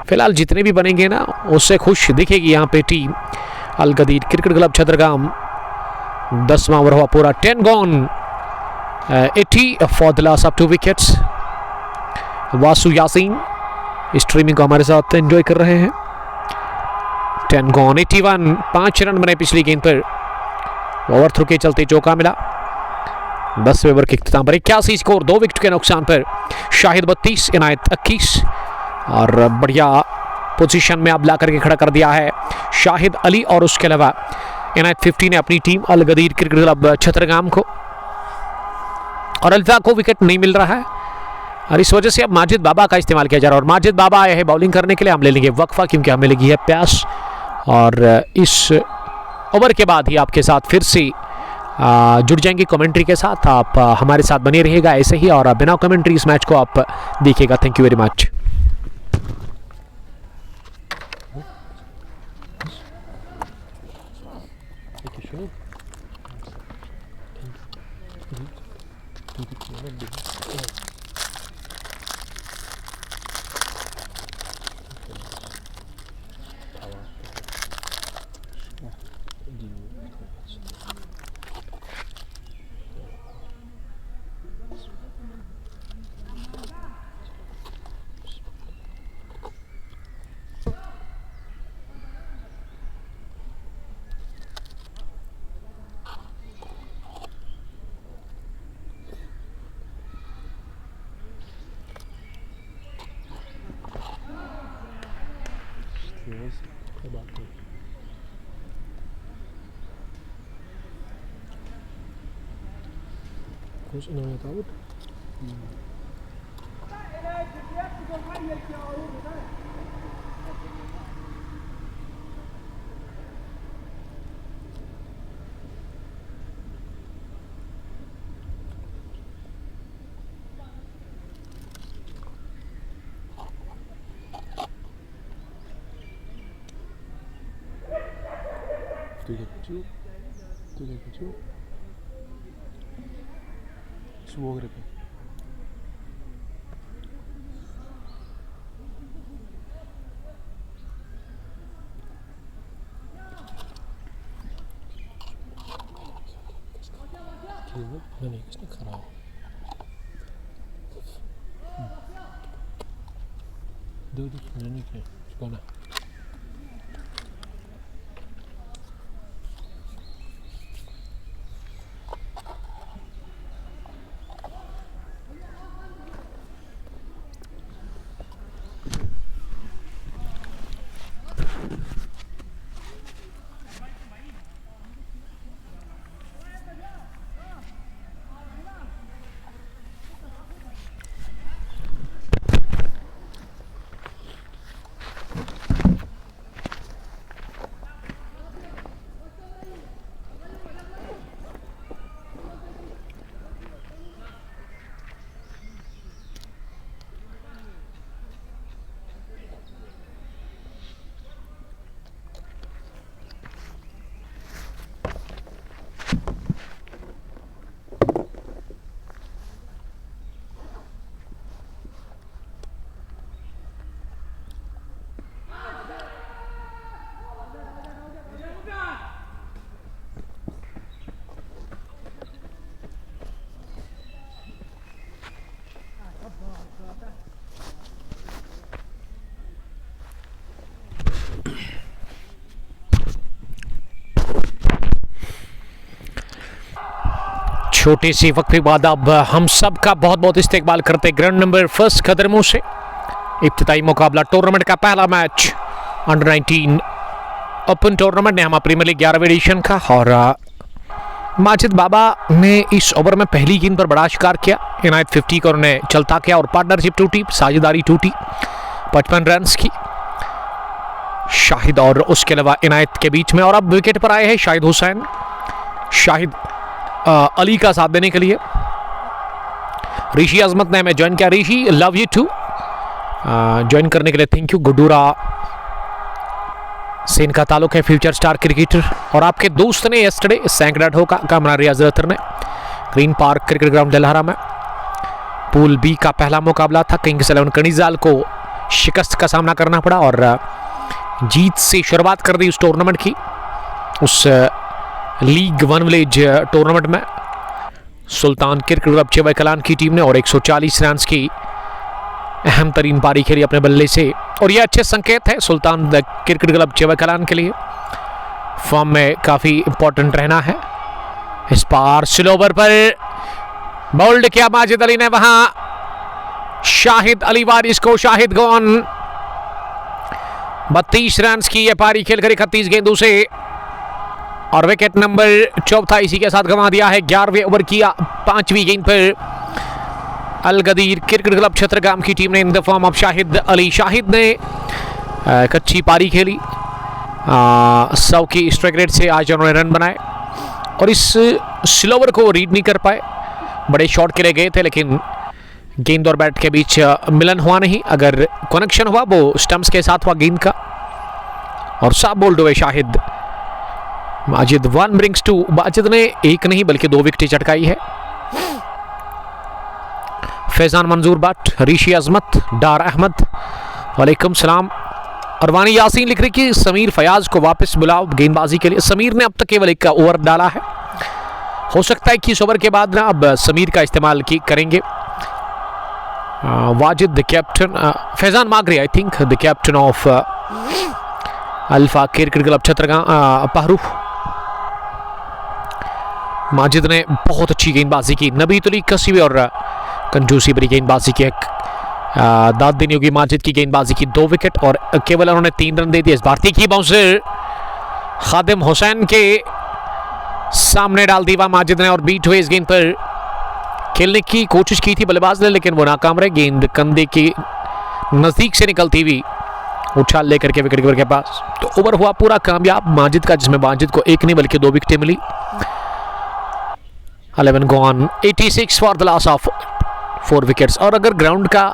फिलहाल जितने भी बनेंगे ना उससे खुश दिखेगी यहाँ पे टीम अलगदीर क्रिकेट क्लब छत्रगाम। 10वां ओवर हुआ पूरा, 10 gone, 80 for the loss of 2 wickets. Vasu Yasin streaming को हमारे साथ एंजॉय कर रहे हैं। 10 गॉन, 81, 5 रन बने पिछली गेंद पर। ओवर थ्रू के चलते चौका मिला। 10वें ओवर के इख्तिताम पर 81 स्कोर, 2 विकेट के नुकसान पर। शाहिद 32, इनायत 21 और बढ़िया पोजीशन में अब ला करके खड़ा कर दिया है शाहिद अली। और उसके अलावा इनायत 50 ने अपनी टीम अलगदीर क्रिकेट क्लब छत्रगाम को। और अल्फा को विकेट नहीं मिल रहा है और इस वजह से अब माजिद बाबा का इस्तेमाल किया जा रहा है। और माजिद बाबा आए हैं बॉलिंग करने के लिए। हम ले लेंगे वक्फा क्योंकि हमें लगी है प्यास, और इस ओवर के बाद ही आपके साथ फिर से जुड़ जाएंगे कमेंट्री के साथ। आप हमारे साथ बने रहिएगा ऐसे ही, और बिना कमेंट्री इस मैच को आप देखिएगा। Thank you very much. Was ineinander out? Do you get you? Suo grepe. नहीं किसने खराब दो नहीं क्या चुकाना छोटे से वक्त के बाद अब हम सब का बहुत बहुत इस्तेकबाल करते ग्राउंड नंबर फर्स्ट कदमों से इब्तिदाई मुकाबला टूर्नामेंट का पहला match under 19 open tournament Nehama premier league 11वें एडिशन का। और माजिद बाबा ने इस ओवर में पहली गेंद पर बड़ा शिकार किया, इनायत 50 का उन्होंने चलता किया और पार्टनरशिप टूटी, साझेदारी टूटी 55 रन की शाहिद और उसके अलावा इनायत के बीच में। और अब विकेट पर आए हैं शाहिद हुसैन, शाहिद अली का साथ देने के लिए। ऋषि अजमत ने हमें ज्वाइन किया, ऋषि लव यू टू, ज्वाइन करने के लिए थैंक यू। गुडूरा से इनका ताल्लुक है, फ्यूचर स्टार क्रिकेटर। और आपके दोस्त ने यस्टरडे सैंकड़ाट होगा कामरा रियाज अख्तर ने ग्रीन पार्क क्रिकेट ग्राउंड जलहरा में पूल बी का पहला मुकाबला था। किंग्स 11 कणिजाल को शिकस्त का सामना करना पड़ा और जीत से शुरुआत कर दी उस टूर्नामेंट की, उस लीग वन विलेज टूर्नामेंट में सुल्तान क्रिकेट क्लब चेवई कलान की टीम ने और 140 रन की अहम तरीन पारी खेली अपने बल्ले से। और यह अच्छे संकेत है सुल्तान क्रिकेट क्लब चेवई कलान के लिए, फॉर्म में काफ़ी इंपॉर्टेंट रहना है। इस पार स्लो ओवर पर बोल्ड किया माजिद अली ने, वहां शाहिद अली वारिस को, शाहिद गॉन 32 रन की यह पारी खेलकर 31 गेंदों से और विकेट नंबर 14 इसी के साथ गंवा दिया है। 11वें ओवर की 5वीं गेंद पर अलगदीर क्रिकेट क्लब छत्रगाम की टीम ने in the form of Shahid Ali, Shahid ने एक अच्छी पारी खेली, 100 की स्ट्राइक रेट से आज उन्होंने रन बनाए और इस स्लोवर को रीड नहीं कर पाए। बड़े शॉट के लिए गए थे लेकिन गेंद और बैट के बीच मिलन हुआ नहीं, अगर कनेक्शन हुआ वो स्टंप्स के साथ हुआ गेंद का और साफ बोल्ड हुए शाहिद। माजिद 1 ब्रिंग्स 2, माजिद ने एक नहीं बल्कि 2 विकेटें चटकाई है। फैजान मंजूर भट्ट, ऋषि अजमत, डार अहमद वालेकुम सलाम। और वानी यासीन लिख रही कि समीर फयाज को वापस बुलाओ गेंदबाजी के लिए। समीर ने अब तक केवल एक ओवर डाला है, हो सकता है कि इस ओवर के बाद ना अब समीर का इस्तेमाल करेंगे। Wajid the captain, Faizan Magray I think the captain of alpha cricket club Chhatragam Pahru. Majid ने बहुत अच्छी गेंदबाजी की, नबी तुली कसी और कंजूसी भरी गेंदबाजी की, एक दाद देनी होगी माजिद की गेंदबाजी की। 2 विकेट और केवल उन्होंने 3 रन दे दिए। इस भारतीय की बाउंसर खादिम हुसैन के सामने डाल दी माजिद ने और बीट हुए इस गेंद पर। खेलने की कोशिश की थी बल्लेबाज ने लेकिन वो नाकाम रहे। गेंद कंधे के नजदीक से निकलती हुई उछाल लेकर के विकेट कीपर के पास। तो ओवर हुआ पूरा कामयाब माजिद का, जिसमें माजिद को 1 नहीं बल्कि 2 विकेटें मिली। 11 gone, 86 for the loss of 4 wickets. और अगर ग्राउंड का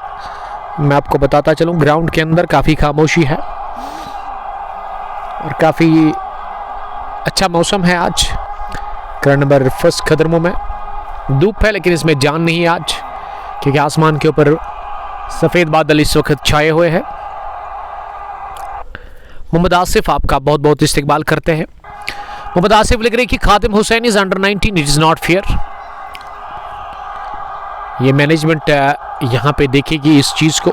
मैं आपको बताता चलूं, ग्राउंड के अंदर काफ़ी खामोशी है और काफ़ी अच्छा मौसम है आज। ग्राउंड नंबर 1 खदरमो में धूप है लेकिन इसमें जान नहीं है आज, क्योंकि आसमान के ऊपर सफ़ेद बादल इस वक्त छाए हुए हैं। मोहम्मद आसिफ आपका बहुत बहुत इस्तकबाल करते हैं। मोहम्मद आसिफ लिख रहे कि Khadim Hussain is under 19, it is not fair. ये मैनेजमेंट यहाँ पे देखेगी इस चीज़ को।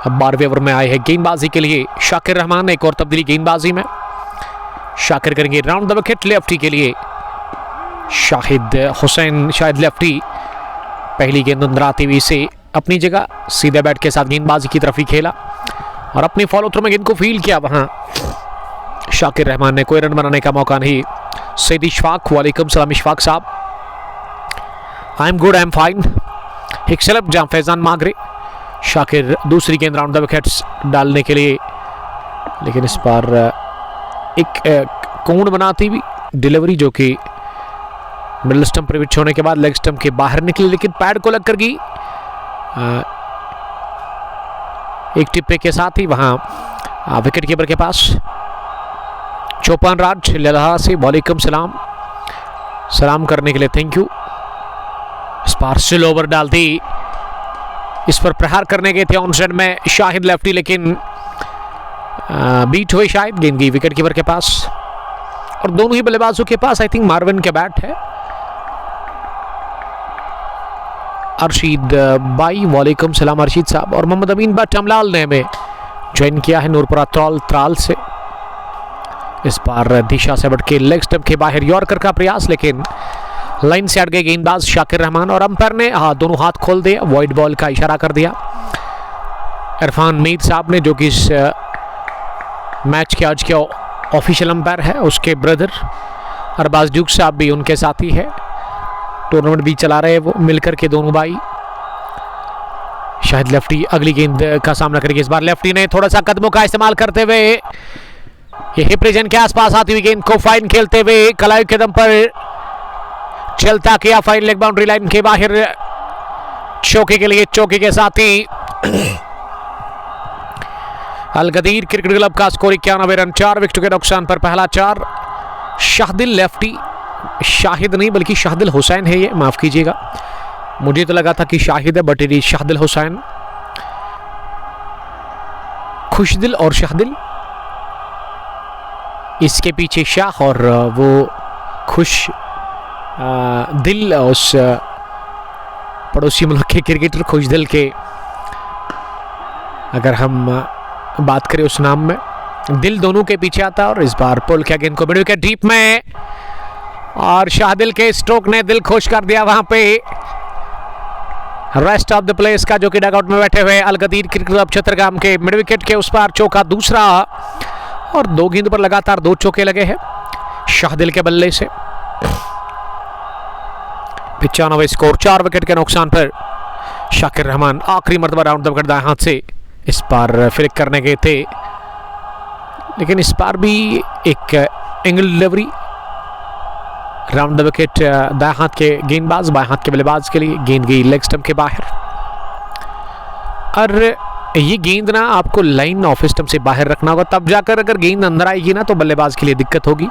अब 12वें ओवर में आए हैं गेंदबाजी के लिए शाकिर रहमान। एक और तब्दीली गेंदबाजी में, शाकिर करेंगे राउंड द विकेट लेफ्टी के लिए। शाहिद हुसैन, शाहिद लेफ्टी पहली गेंद अंदर आती हुई से अपनी जगह सीधे बैट के साथ गेंदबाजी की तरफ ही खेला और अपनी फॉलो थ्रू में गेंद को फील्ड किया। वहां शाकिर रहमान ने कोई रन बनाने का मौका नहीं। सैयद इशफाक, वालेकुम सलाम इशफाक साहब। I am good, I am fine. एक स्लप जहां फैजान मांगरे। शाकिर दूसरी गेंद राउंड द विकेट्स डालने के लिए, लेकिन इस बार एक कोण बनाती हुई डिलीवरी जो कि मिडल स्टंप पर पिच होने के बाद लेग स्टंप के बाहर निकली, लेकिन पैड को लगकर गई। एक टिप्पे के साथ ही वहां विकेट कीपर के पास चौपान राज लल्हा से वालेकुम सलाम, सलाम करने के लिए थैंक यू। स्पार्सल ओवर डाल दी। इस पर प्रहार करने गए थे ऑन साइड में शाहिद लेफ्टी, लेकिन बीट हुए शायद। गेंद गई विकेट कीपर के पास और दोनों ही बल्लेबाजों के पास आई थिंक मार्विन के बैट है। अरशीद बाई, वालेकुम सलाम अरशीद साहब। और मोहम्मद अमीन भट्ट अमलाल ने हमें ज्वाइन किया है नूरपुरा त्राल से। इस बार दिशा से बढ़ के लेग स्टंप के बाहर यॉर्कर का प्रयास, लेकिन लाइन से हट गए गेंदबाज शाकिर रहमान और अंपायर ने दोनों हाथ खोल दिए, वाइड बॉल का इशारा कर दिया। इरफान मीर साहब ने, जो कि इस मैच के आज के ऑफिशियल अंपायर है, उसके ब्रदर अरबाज ड्यूक साहब भी उनके साथी है। टूर्नामेंट भी चला रहे हैं वो मिलकर के दोनों भाई। शायद लेफ्टी अगली गेंद का सामना करेगी। इस बार लेफ्टी ने थोड़ा सा कदमों का इस्तेमाल करते हुए ये हिप रीजन के आसपास आती हुई गेंद को फाइन खेलते हुए कलाई के दम पर चलता किया फाइन लेग बाउंड्री लाइन के बाहर चौके के लिए। चौके के साथ ही अलगदीर क्रिकेट क्लब का स्कोर 91 रन, 4 विकेट के नुकसान पर पहला 4। शाहिदिल लेफ्टी, शाहिद नहीं बल्कि शाहिदिल हुसैन है ये, माफ कीजिएगा, मुझे तो लगा था कि शाहिद है बट इट इज शाहिदिल हुसैन। खुशदिल और शाहिदिल, इसके पीछे शाह और वो खुश दिल, उस पड़ोसी मुल्क के क्रिकेटर खुशदिल के अगर हम बात करें उस नाम में, दिल दोनों के पीछे आता है। और इस बार पुल किया गेंद को मिड विकेट डीप में और शाहदिल के स्ट्रोक ने दिल खुश कर दिया वहां पे रेस्ट ऑफ द प्लेस का, जो कि डगआउट में बैठे हुए अलगदीर क्रिकेट क्लब छतरगाम के। मिड विकेट के उस पार चौका दूसरा और 2 गेंद पर लगातार 2 चौके लगे हैं शाहदिल के बल्ले से। 95 स्कोर, 4 विकेट के नुकसान पर शाकिर रहमान आखिरी मर्तबा राउंड द विकेट दाएं हाथ से इस बार फ्लिक करने गए थे, लेकिन इस बार भी एक angle delivery round the wicket दाएं हाथ के गेंदबाज, बाएं हाथ के बल्लेबाज के लिए। गेंद गई लेग स्टंप के बाहर और ये गेंद ना आपको लाइन ऑफ स्टंप से बाहर रखना होगा, तब जाकर अगर गेंद अंदर आएगी ना तो बल्लेबाज के लिए दिक्कत होगी।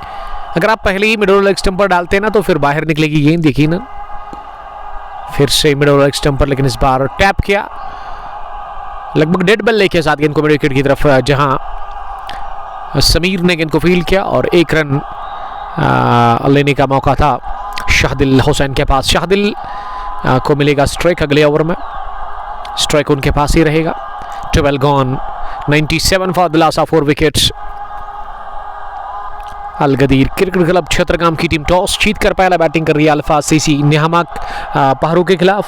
अगर आप पहले ही मिडल लेग स्टंप पर डालते हैं ना तो फिर बाहर निकलेगी गेंद, यकीनन। फिर से मिडल लेग स्टंप पर, लेकिन इस बार टैप किया लगभग डेड बल्ले के साथ गेंद को मिड विकेट की तरफ, जहां समीर ने गेंद को फील्ड किया और 1 रन लेने का मौका था शाहदिल हुसैन के पास। शाहदिल को मिलेगा स्ट्राइक अगले ओवर में, स्ट्राइक उनके पास ही रहेगा। 12 gone, 97 for the loss of 4 wickets. Alghadeer cricket club Chhatargam की टीम टॉस जीतकर पहला बैटिंग कर रही है अल्फा सीसी नियामक पहाड़ों के खिलाफ।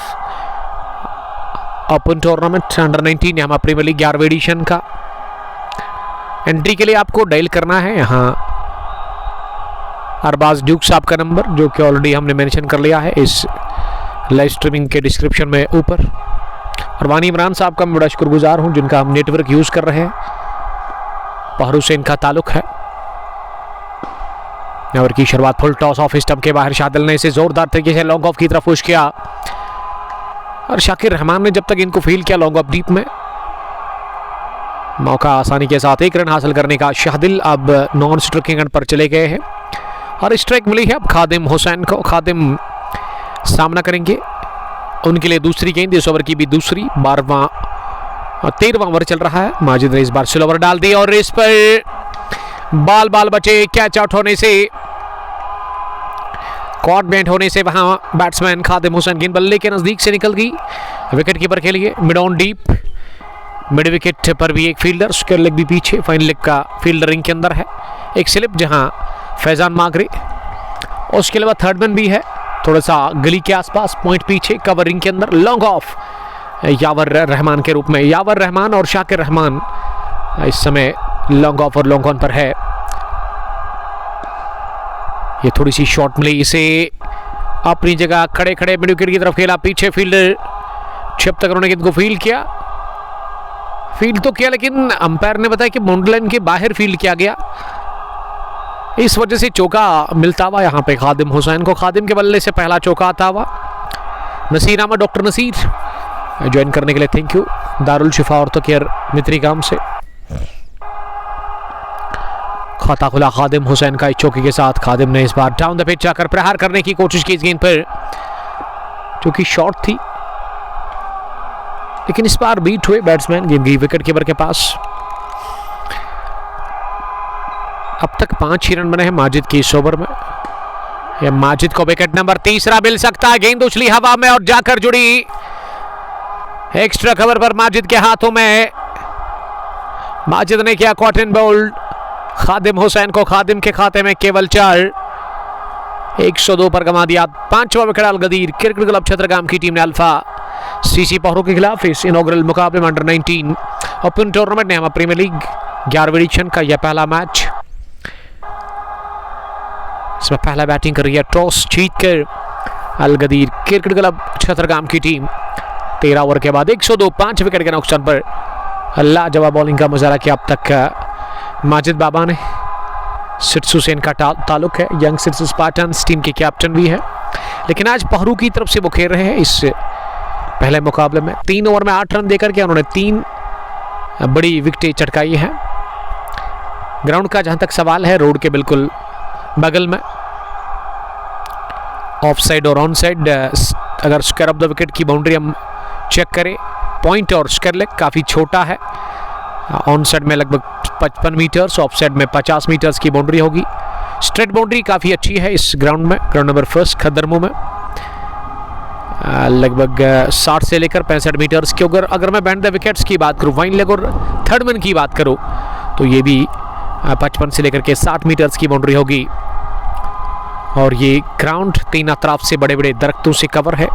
ओपन टूर्नामेंट अंडर 19 यहाँ प्रीमियर लीग 11वीं एडिशन का। एंट्री के लिए आपको डायल करना है यहाँ अरबाज ड्यूक साहब का नंबर, जो कि ऑलरेडी हमने मेंशन कर लिया है इस लाइव स्ट्रीमिंग के डिस्क्रिप्शन में ऊपर। और वानी इमरान साहब का मैं बड़ा शुक्रगुजार हूँ जिनका हम नेटवर्क यूज़ कर रहे हैं। पहरू से इनका ताल्लुक है। ओवर की शुरुआत फुल टॉस ऑफ स्टंप के बाहर शादिल ने इसे जोरदार तरीके से लॉन्ग ऑफ की तरफ पुश किया और शाकिर रहमान ने जब तक इनको फील किया लॉन्ग ऑफ डीप में, मौका आसानी के साथ 1 रन हासिल करने का। शादिल अब नॉन स्ट्राइकिंग एंड पर चले गए हैं और स्ट्राइक मिली है अब खादिम हुसैन को। खादिम सामना करेंगे, उनके लिए दूसरी गेंद इस ओवर की भी दूसरी। 12वां और 13वां ओवर चल रहा है। माजिद ने इस बार स्लो ओवर डाल दी और इस पर बाल बचे। कैच आउट होने से, कॉट बेंट होने से वहां बैट्समैन खादिम हुसैन गेंद बल्ले के नजदीक से निकल गई। विकेट कीपर के लिए mid on deep, mid wicket पर भी एक फील्डर, स्क्वायर लेग भी पीछे, फाइन लेग का फील्डर रिंग के अंदर है। एक स्लिप जहां फैजान मागरे, उसके अलावा थर्ड मैन भी है थोड़ा सा गली के आसपास, पॉइंट पीछे, कवर रिंग के अंदर। लॉन्ग ऑफ यावर रहमान के रूप में, यावर रहमान और शाकिर रहमान इस समय लॉन्ग ऑफ और लॉन्ग ऑन पर है। ये थोड़ी सी शॉट मिली इसे, अपनी जगह खड़े खड़े मिड विकेट की तरफ खेला, पीछे फील्डर जब तक उन्होंने गेंद को फील्ड किया, फील्ड तो किया लेकिन अंपायर ने बताया कि बाउंड्री लाइन के बाहर फील्ड किया गया, इस वजह से चौका मिलता हुआ यहाँ पे खादिम हुसैन को। खादिम के बल्ले से पहला चौका आता हुआ। नसीर अहमद, डॉक्टर नसीर ज्वाइन करने के लिए थैंक यू। दारुल शिफा और तो केयर मित्री गांव से खाता खुला खादिम हुसैन का इस चौके के साथ। खादिम ने इस बार डाउन द पिच जाकर प्रहार करने की कोशिश की इस गेंद पर, जो कि शॉर्ट थी, लेकिन इस बार बीट हुए बैट्समैन, गेंद गई विकेट कीपर के पास। अब तक 5 ही रन बने हैं माजिद की इस ओवर में। यह माजिद को विकेट नंबर 3 मिल सकता है। गेंद उछली हवा में और जाकर जुड़ी एक्स्ट्रा कवर पर माजिद के हाथों में। माजिद ने किया कॉट एंड बोल्ड खादिम हुसैन को। खादिम के खाते में केवल 4, 102 पर गंवा दिया। 5वां विकेट अल गदीर क्रिकेट क्लब छत्रगाम की टीम ने अल्फा सीसी पहरू के खिलाफ इस इनॉग्रल मुकाबले में अंडर 19 ओपन टूर्नामेंट ने प्रीमियर लीग 11वीं एडिशन का यह पहला मैच। इसमें पहला बैटिंग कर रही है टॉस जीतकर अल गदीर क्रिकेट क्लब छत्रगाम की टीम। 13 ओवर के बाद 102, 5 विकेट के नुकसान पर लाजवाब बॉलिंग का मुजाहरा किया अब तक माजिद बाबा ने। सिरसू से इनका ताल्लुक है, यंग सिरसू स्पार्टन्स टीम के कैप्टन भी है, लेकिन आज पहरू की तरफ से वो खेल रहे हैं इस पहले मुकाबले में। 3 ओवर में 8 रन देकर के उन्होंने 3 बड़ी विकेटें चटकाई है। ग्राउंड का जहां तक सवाल है, रोड के बिल्कुल बगल में, ऑफ साइड और ऑन साइड, अगर स्क्वायर ऑफ द विकेट की बाउंड्री हम चेक करें, पॉइंट और स्क्वायर लेग काफ़ी छोटा है। ऑन साइड में लगभग 55 मीटर्स, ऑफ साइड में 50 मीटर्स की बाउंड्री होगी। स्ट्रेट बाउंड्री काफ़ी अच्छी है इस ग्राउंड में, ग्राउंड नंबर 1 खदरमू में लगभग 60 से लेकर 65 मीटर्स की। अगर मैं बैंड द विकेट्स की बात करूँ, वाइन लेग और थर्ड मैन की बात करूँ, तो ये भी 55 से लेकर के 60 मीटर्स की बाउंड्री होगी। और ये ग्राउंड 3 अतराफ से बड़े बड़े दरख्तों से कवर है।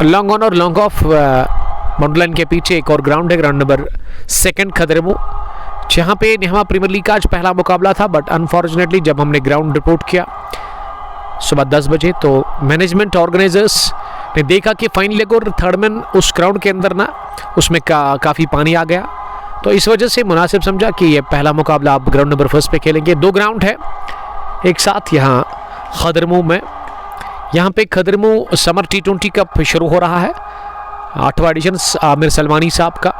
लॉन्ग ऑन और लॉन्ग ऑफ बाउंड्री लाइन के पीछे एक और ग्राउंड है, ग्राउंड नंबर 2 खदरमू, जहाँ पे नेहमा प्रीमियर लीग का आज पहला मुकाबला था। बट अनफॉर्चुनेटली जब हमने ग्राउंड रिपोर्ट किया सुबह 10 बजे, तो मैनेजमेंट ऑर्गेनाइजर्स ने देखा कि फाइन लेग और थर्ड मैन उस ग्राउंड के अंदर ना, उसमें काफ़ी पानी आ गया, तो इस वजह से मुनासिब समझा कि ये पहला मुकाबला आप ग्राउंड नंबर 1 पे खेलेंगे। 2 ग्राउंड है एक साथ यहाँ खदरमू में। यहाँ पे खदरमू समर T20 कप शुरू हो रहा है, 8वां एडिशन आमिर सलमानी साहब का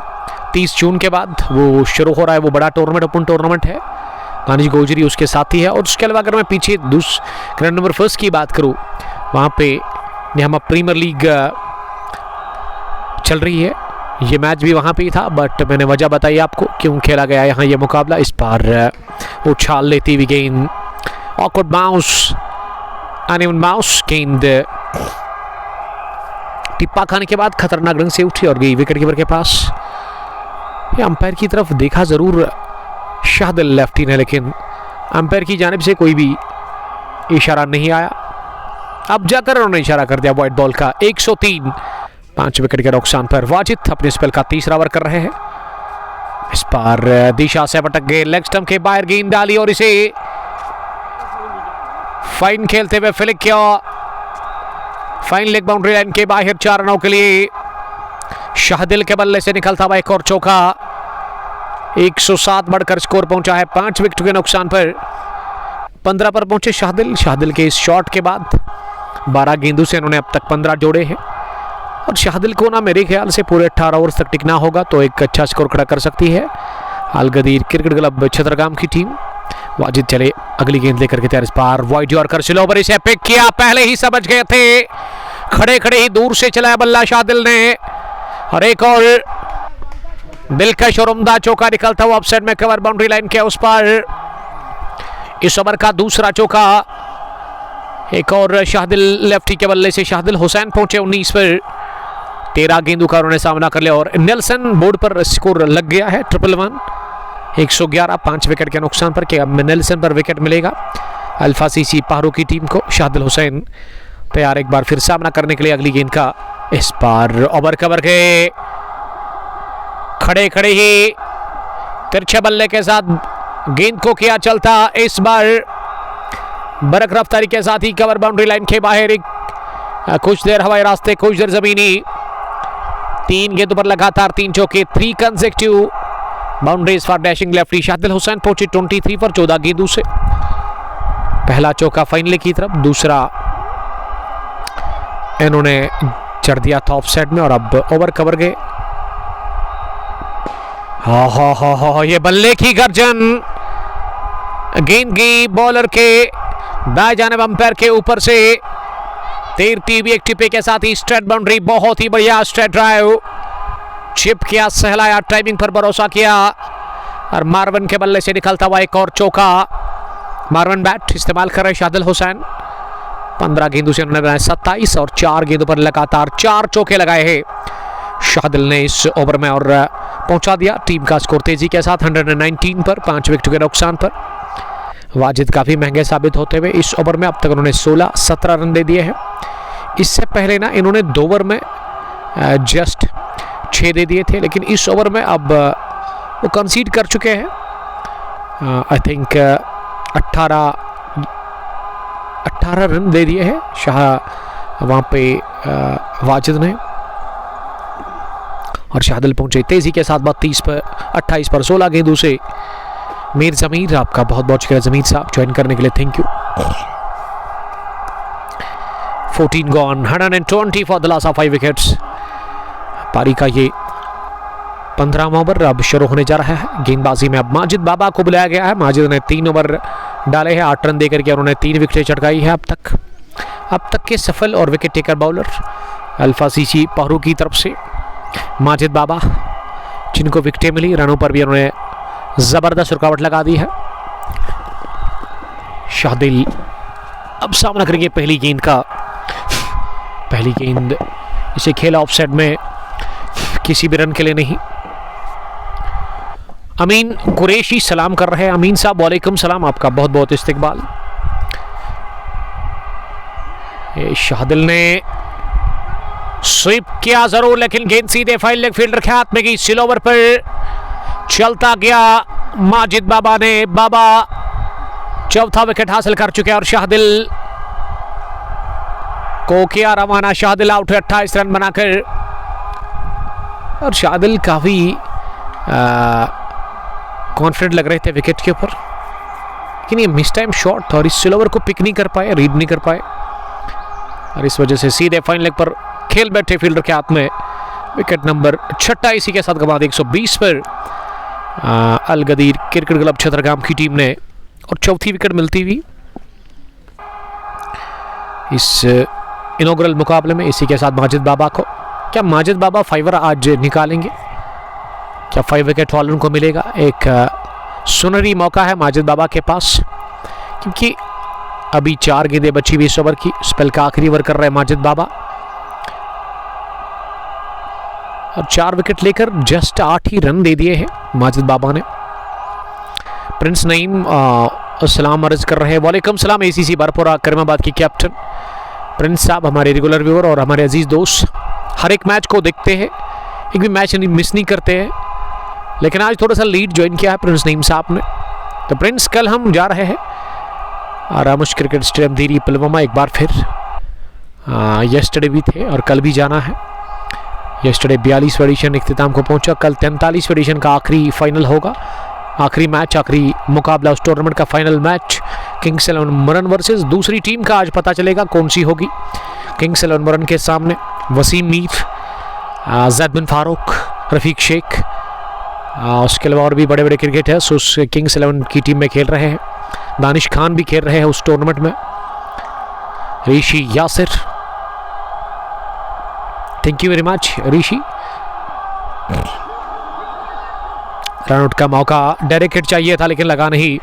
30 जून के बाद वो शुरू हो रहा है। वो बड़ा टूर्नामेंट, ओपन टूर्नामेंट है, दानिश गोजरी उसके साथी है। और उसके अलावा अगर मैं पीछे ग्राउंड नंबर 1 की बात करूँ, वहाँ पे नेहमा प्रीमियर लीग चल रही है। ये मैच भी वहाँ पे ही था, बट मैंने वजह बताई आपको क्यों खेला गया यहाँ ये मुकाबला। इस बार उछाल लेती हुई गेंद, ऑकवर्ड बाउंस, अनइवन बाउंस, गेंद टिप्पा खाने के बाद खतरनाक रंग से उठी और गई विकेट कीपर के पास। ये अंपायर की तरफ देखा जरूर शाहदिल लेफ्टी ने, लेकिन अंपायर की जानिब से कोई भी इशारा नहीं आया। अब जाकर उन्होंने इशारा कर दिया वाइड बॉल का। 103, 5 विकेट के नुकसान पर वाजिद अपने स्पेल का तीसरा ओवर कर रहे हैं। इस बार दिशा से भटक गए, लेग स्टंप के बाहर गेंद डाली और इसे फाइन खेलते हुए फ्लिक किया। फाइन लेग बाउंड्री लाइन के बाहर 4 रनों के लिए शाहदिल के बल्ले से निकलता हुआ एक और चौका। 107 बढ़कर स्कोर पहुंचा है 5 विकेट के नुकसान पर। 15 पर पहुंचे शाहदिल के इस शॉट के बाद 12 गेंदों से इन्होंने अब तक 15 जोड़े हैं और शाहदिल को ना मेरे ख्याल से पूरे 18 ओवर तक टिकना होगा तो एक अच्छा स्कोर खड़ा कर सकती है अल गदीर क्रिकेट क्लब छतरगाम की टीम। वाजिद चले अगली गेंद लेकर के तैयार। इस बार वाइड यॉर्कर स्लो ओवर इसे पिक किया, पहले ही समझ गए थे, खड़े खड़े ही दूर से चलाया बल्ला शाहदिल ने और एक और दिलकश और उम्दा चौका निकलता हुआ ऑफसाइड में कवर बाउंड्री लाइन के उस पर। इस ओवर का दूसरा चौका। एक और शाहदिल लेफ्टी के बल्ले से शाहदिल हुसैन पहुंचे 19 पर। 13 गेंदों का उन्होंने सामना कर लिया और नेल्सन बोर्ड पर स्कोर लग गया है 111 111 5 विकेट के नुकसान पर। क्या नेल्सन पर विकेट मिलेगा अल्फा सीसी पारो की टीम को? शाहदिल हुसैन तैयार एक बार फिर सामना करने के लिए अगली गेंद का। इस बार ओवर कवर के खड़े खड़े ही तिरछे बल्ले के साथ गेंद को किया चलता। इस बार बरक रफ्तारी के साथ ही कवर बाउंड्री लाइन के बाहर कुछ देर हवाई रास्ते कुछ देर जमीनी। 3 गेंदों पर लगातार 3 चौके, 3 consecutive boundaries for dashing lefty. Shahdil Hussain पहुंचे 23 पर 14 गेंदों से। पहला चौका फाइनली की तरफ, दूसरा इन्होंने चढ़ दिया था ऑफसाइड में और अब ओवर कवर गए। हा ये बल्ले की गर्जन, गेंद की बॉलर के दाएं जानिब अंपायर के ऊपर से तैरती हुई एक टिप्पे के साथ ही स्ट्रेट बाउंड्री। बहुत ही बढ़िया स्ट्रेट ड्राइव, चिप किया, सहलाया, टाइमिंग पर भरोसा किया और मार्वन के बल्ले से निकलता हुआ एक और चौका। मार्वन बैट इस्तेमाल कर रहे शाहदिल हुसैन। 15 गेंदों से उन्होंने बनाए 27 और 4 गेंदों पर लगातार 4 चौके लगाए हैं शाहदिल ने इस ओवर में और पहुंचा दिया टीम का स्कोर तेजी के साथ 119 पर 5 विकेट के नुकसान पर। वाजिद काफ़ी महंगे साबित होते हुए इस ओवर में अब तक उन्होंने 16-17 रन दे दिए हैं। इससे पहले ना इन्होंने 2 ओवर में जस्ट 6 दे दिए थे, लेकिन इस ओवर में अब वो कंसीड कर चुके हैं। आई थिंक 18 रन दे दिए हैं शाह वहाँ पे वाजिद ने और शाहदिल पहुंचे तेजी के साथ 32 पर 28 पर 16 गेंदों से। मीर जमीर, आपका बहुत बहुत शुक्रिया जमीर साहब ज्वाइन करने के लिए, thank you. 14 gone, 120 for the loss of 5 wickets. पारी का ये 15वां ओवर अब शुरू होने जा रहा है। गेंदबाजी में अब माजिद बाबा को बुलाया गया है। माजिद ने 3 ओवर डाले हैं, 8 रन देकर के उन्होंने 3 विकेटें चटकाई है अब तक के सफल और wicket taker bowler alpha CC Paru की तरफ से माजिद बाबा, जिनको विकेटें मिली, रनों पर भी उन्होंने जबरदस्त रुकावट लगा दी है। शाहदिल अब सामना करेंगे पहली गेंद का। पहली गेंद इसे खेला ऑफसाइड में, किसी भी रन के लिए नहीं। अमीन कुरैशी सलाम कर रहे हैं। अमीन साहब वालेकुम सलाम, आपका बहुत बहुत इस्तकबाल। शाहदिल ने स्वीप किया जरूर, लेकिन गेंद सीधे फाइन लेग फील्डर के हाथ में गई। स्लो ओवर पर चलता गया माजिद बाबा ने। बाबा चौथा विकेट हासिल कर चुके हैं और शाहदिल को किया रवाना। शाहदिल आउट है 28 रन बनाकर और शाहदिल काफी कॉन्फिडेंट लग रहे थे विकेट के ऊपर, लेकिन ये मिस टाइम शॉट और इस स्लो ओवर को पिक नहीं कर पाए, रीड नहीं कर पाए और इस वजह से सीधे फाइन लेग पर खेल बैठे फील्डर के हाथ में। विकेट नंबर 6 इसी के साथ गंवा 120 पर अल गदीर क्रिकेट क्लब छतरगाम की टीम ने और चौथी विकेट मिलती हुई इस इनॉग्रल मुकाबले में। इसी के साथ माजिद बाबा को, क्या माजिद बाबा 5 आज निकालेंगे? क्या 5 विकेट हॉल उनको मिलेगा? एक सुनहरी मौका है माजिद बाबा के पास, क्योंकि अभी 4 गेंदें बची हुई इस ओवर की। स्पेल का आखिरी ओवर कर रहे हैं माजिद बाबा और 4 विकेट लेकर जस्ट 8 ही रन दे दिए हैं माजिद बाबा ने। प्रिंस नईम सलाम अर्ज कर रहे हैं। वालेकुम सलाम। ACC बारपुरा करीमाबाद की कैप्टन प्रिंस साहब, हमारे रेगुलर व्यूअर और हमारे अजीज दोस्त, हर एक मैच को देखते हैं, एक भी मैच मिस नहीं करते हैं। लेकिन आज थोड़ा सा लीड ज्वाइन किया है प्रिंस नईम साहब ने। तो प्रिंस, कल हम जा रहे हैं आरामुश क्रिकेट स्टेडियम धीरी पुलवामा एक बार फिर। यस्टरडे भी थे और कल भी जाना है। यस्टरडे 42वां एडिशन इख्तिताम को पहुंचा, कल 43वां एडिशन का आखिरी फाइनल होगा, आखिरी मैच, आखिरी मुकाबला उस टूर्नामेंट का फाइनल मैच किंग्स 11 मुरन वर्सेस दूसरी टीम का आज पता चलेगा कौन सी होगी। किंग्स 11 मुरन के सामने वसीम मीर, जैद बिन फारूक, रफीक शेख, उसके अलावा और भी बड़े बड़े क्रिकेटर्स उस किंग्स 11 की टीम में खेल रहे हैं। दानिश खान भी खेल रहे हैं उस टूर्नामेंट में, Rishi Yasir, thank you very much Rishi. Run out का मौका डायरेक्ट हिट चाहिए था लेकिन लगा नहीं।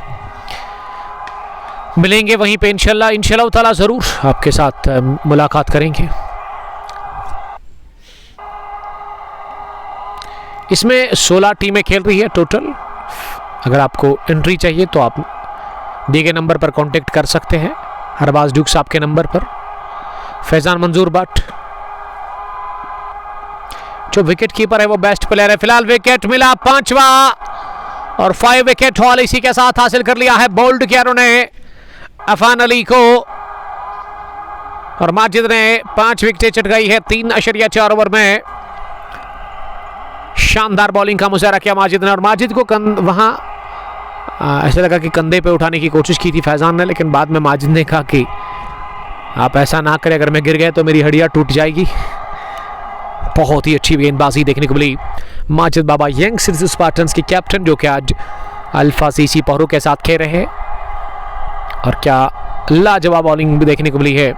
मिलेंगे वहीं पे इंशाल्लाह ताला जरूर आपके साथ मुलाकात करेंगे। इसमें 16 टीमें खेल रही है टोटल। अगर आपको एंट्री चाहिए तो आप दिए गए नंबर पर कांटेक्ट कर सकते हैं, अरबाज ड्यूक साहब के नंबर पर। फैजान मंजूर भट्ट जो विकेट कीपर है वो बेस्ट प्लेयर है। फिलहाल विकेट मिला 5वां और 5 विकेट हॉल इसी के साथ हासिल कर लिया है। बोल्ड किया उन्होंने अफान अली को और माजिद ने 5 विकेटें चटकाई है 3.4 ओवर में। शानदार बॉलिंग का मुजाहरा किया माजिद ने और माजिद को वहां ऐसा लगा कि कंधे पे उठाने की कोशिश की थी फैजान ने, लेकिन बाद में माजिद ने कहा कि आप ऐसा ना करें, अगर मैं गिर गया तो मेरी हड्डियां टूट जाएगी। बहुत ही अच्छी गेंदबाजी देखने को मिली। माजिद बाबा यंग सिटीज स्पार्टन्स के कैप्टन जो कि आज अल्फा सीसी पहरू के साथ खेल रहे हैं और क्या लाजवाब बॉलिंग भी देखने को मिली है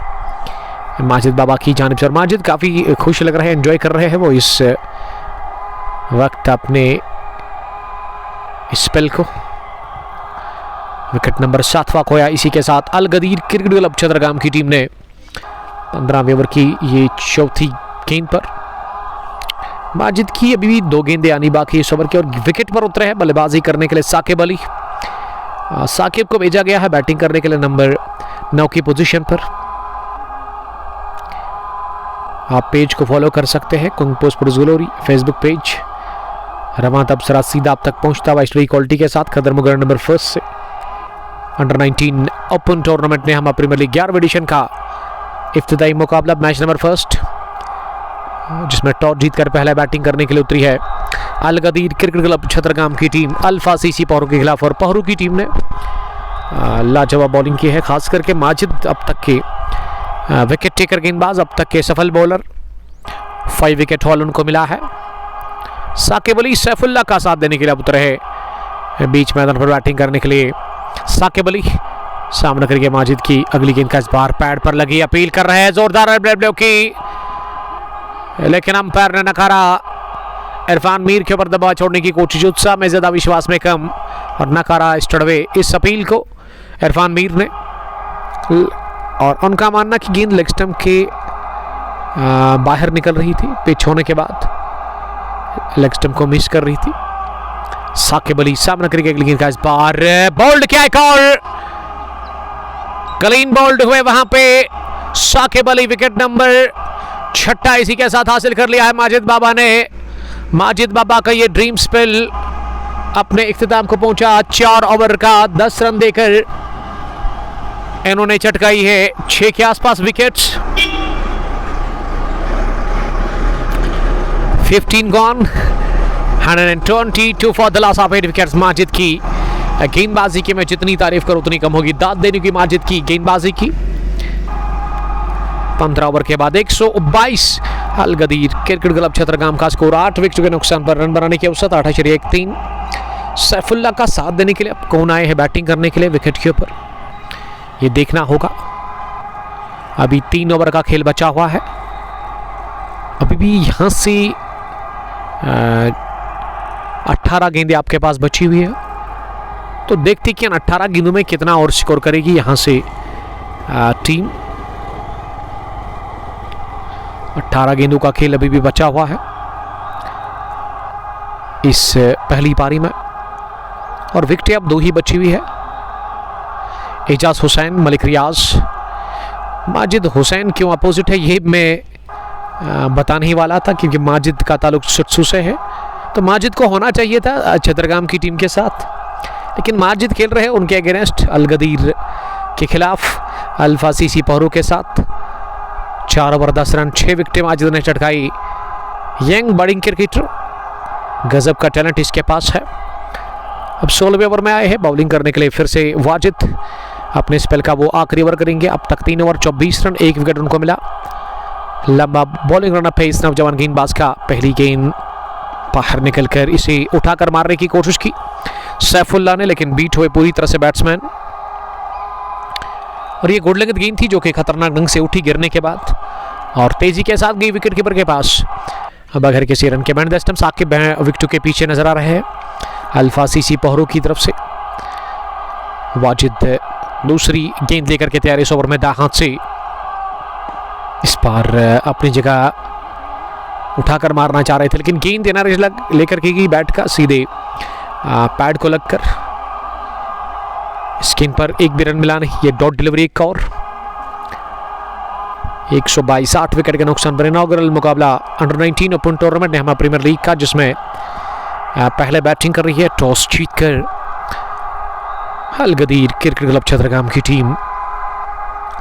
माजिद बाबा की जानिब से। और माजिद काफ़ी खुश लग रहे हैं, एंजॉय कर रहे हैं वो इस वक्त अपने स्पेल को। विकेट नंबर 7वां खोया इसी के साथ। अल गदीर क्रिकेट क्लब चतरगाम की टीम ने 15वें ओवर की ये चौथी गेंद पर माजिद की अभी भी 2 गेंदें आनी बाकी इस ओवर के और विकेट पर उतरे हैं बल्लेबाजी करने के लिए साकिब अली। साकिब को भेजा गया है बैटिंग करने के लिए नंबर 9 की पोजीशन पर। आप पेज को फॉलो कर सकते हैं, kung sports glory Facebook page. रवां तबसरा सीधा आप तक पहुंचता हुआ स्टोरी क्वालिटी के साथ खदर मुगर नंबर 1 से अंडर 19 ओपन टूर्नामेंट में हम प्रीमियर लीग 11वें एडिशन का इफ्तिताई मुकाबला मैच नंबर 1 जिसमें टॉस जीतकर पहले बैटिंग करने के लिए उतरी है अल गदीर क्रिकेट क्लब छतरगाम की टीम अल्फा सीसी पहरू के खिलाफ। और पहरू की टीम ने लाजवाब बॉलिंग की है, खास करके माजिद अब तक के विकेट टेकर गेंदबाज, अब तक के सफल बॉलर। 5 विकेट हॉल उनको मिला है। साकिब अली सैफुल्लाह का साथ देने के लिए उतरे हैं बीच मैदान पर बैटिंग करने के लिए। साकिब अली सामना करके माजिद की अगली गेंद का इस बार पैड पर लगी, अपील कर रहे हैं जोरदार ब्लेव की, लेकिन अंपायर ने नकारा। इरफान मीर के ऊपर दबाव छोड़ने की कोशिश, उत्साह में ज्यादा विश्वास में कम, और नकारा स्टडवे इस अपील को इरफान मीर ने। और उनका मानना कि गेंद लेग स्टंप के बाहर निकल रही थी, पिच होने के बाद लेग स्टंप को मिस कर रही थी। साकिब अली सामना करके अगली गेंद का इस बार बोल्ड किया एक और क्लीन बोल्ड हुए वहां पे साकिब अली। विकेट नंबर 6 इसी के साथ हासिल कर लिया है माजिद बाबा ने। माजिद बाबा का ये ड्रीम स्पेल अपने इख्तिताम को पहुंचा। 4 ओवर का 10 रन देकर इन्होंने चटकाई है 6 के आसपास wickets. 15 gone, 122 for the loss of 8 wickets. Majid की गेंदबाजी की मैं जितनी तारीफ करूं उतनी कम होगी। दाद देने की माजिद की गेंदबाजी की। 15 ओवर के बाद 122 अल गदीर क्रिकेट क्लब छतरगाम का स्कोर। 8 विकेट के नुकसान पर रन बनाने की औसत 8.13। सैफुल्लाह का साथ देने के लिए अब कौन आए हैं बैटिंग करने के लिए विकेट के ऊपर, ये देखना होगा। अभी 3 ओवर का खेल बचा हुआ है। अभी भी यहां से 18 गेंदें आपके पास बची हुई है, तो देखते कि 18 गेंदों में कितना और स्कोर करेगी यहां से टीम। 18 गेंदों का खेल अभी भी बचा हुआ है इस पहली पारी में, और विकेटें अब 2 ही बची हुई है। एजाज हुसैन, मलिक रियाज। माजिद हुसैन क्यों अपोजिट है ये मैं बताने ही वाला था, क्योंकि माजिद का ताल्लुक सुटसू से है, तो माजिद को होना चाहिए था चतरगाम की टीम के साथ, लेकिन माजिद खेल रहे हैं उनके अगेंस्ट अलगदीर के खिलाफ अल्फा सीसी पहरू के साथ। 4 ओवर 10 रन 6 विकेटें माजिद ने चटकाई। यंग बर्डिंग क्रिकेटर, गजब का टैलेंट इसके पास है। अब 16वें ओवर में आए हैं बॉलिंग करने के लिए फिर से वाजिद। अपने स्पेल का वो आखिरी ओवर करेंगे। अब तक 3 ओवर 24 रन 1 विकेट उनको मिला। लंबा बॉलिंग रनअप है इस नौजवान गेंदबाज का। पहली गेंद बाहर निकलकर इसे उठाकर मारने की कोशिश की सैफुल्लाह ने, लेकिन बीट हुए पूरी तरह से बैट्समैन। और ये गुडलंगत गेंद थी जो कि खतरनाक ढंग से उठी गिरने के बाद और तेजी के साथ गई विकेट कीपर के पास। बगैर किसी रन के बैंड द स्टंप्स आके विकेटों के पीछे नजर आ रहे हैं अल्फा सीसी पहरू की तरफ से। वाजिद दूसरी गेंद लेकर के तैयार इस ओवर में, दा हाथ से इस बार अपनी जगह उठाकर मारना चाह रहे थे, लेकिन गेंद एनआरएच लेकर के गई बैट का सीधे पैड को लगकर। इस गेंद पर एक भी रन मिला नहीं। ये डॉट डिलीवरी एक और 122 8 विकेट के नुकसान पर इनॉग्रल मुकाबला under 19 open tournament Nehama premier league का, जिसमें पहले बैटिंग कर रही है टॉस जीतकर अलगदीर क्रिकेट क्लब चतरगाम की टीम,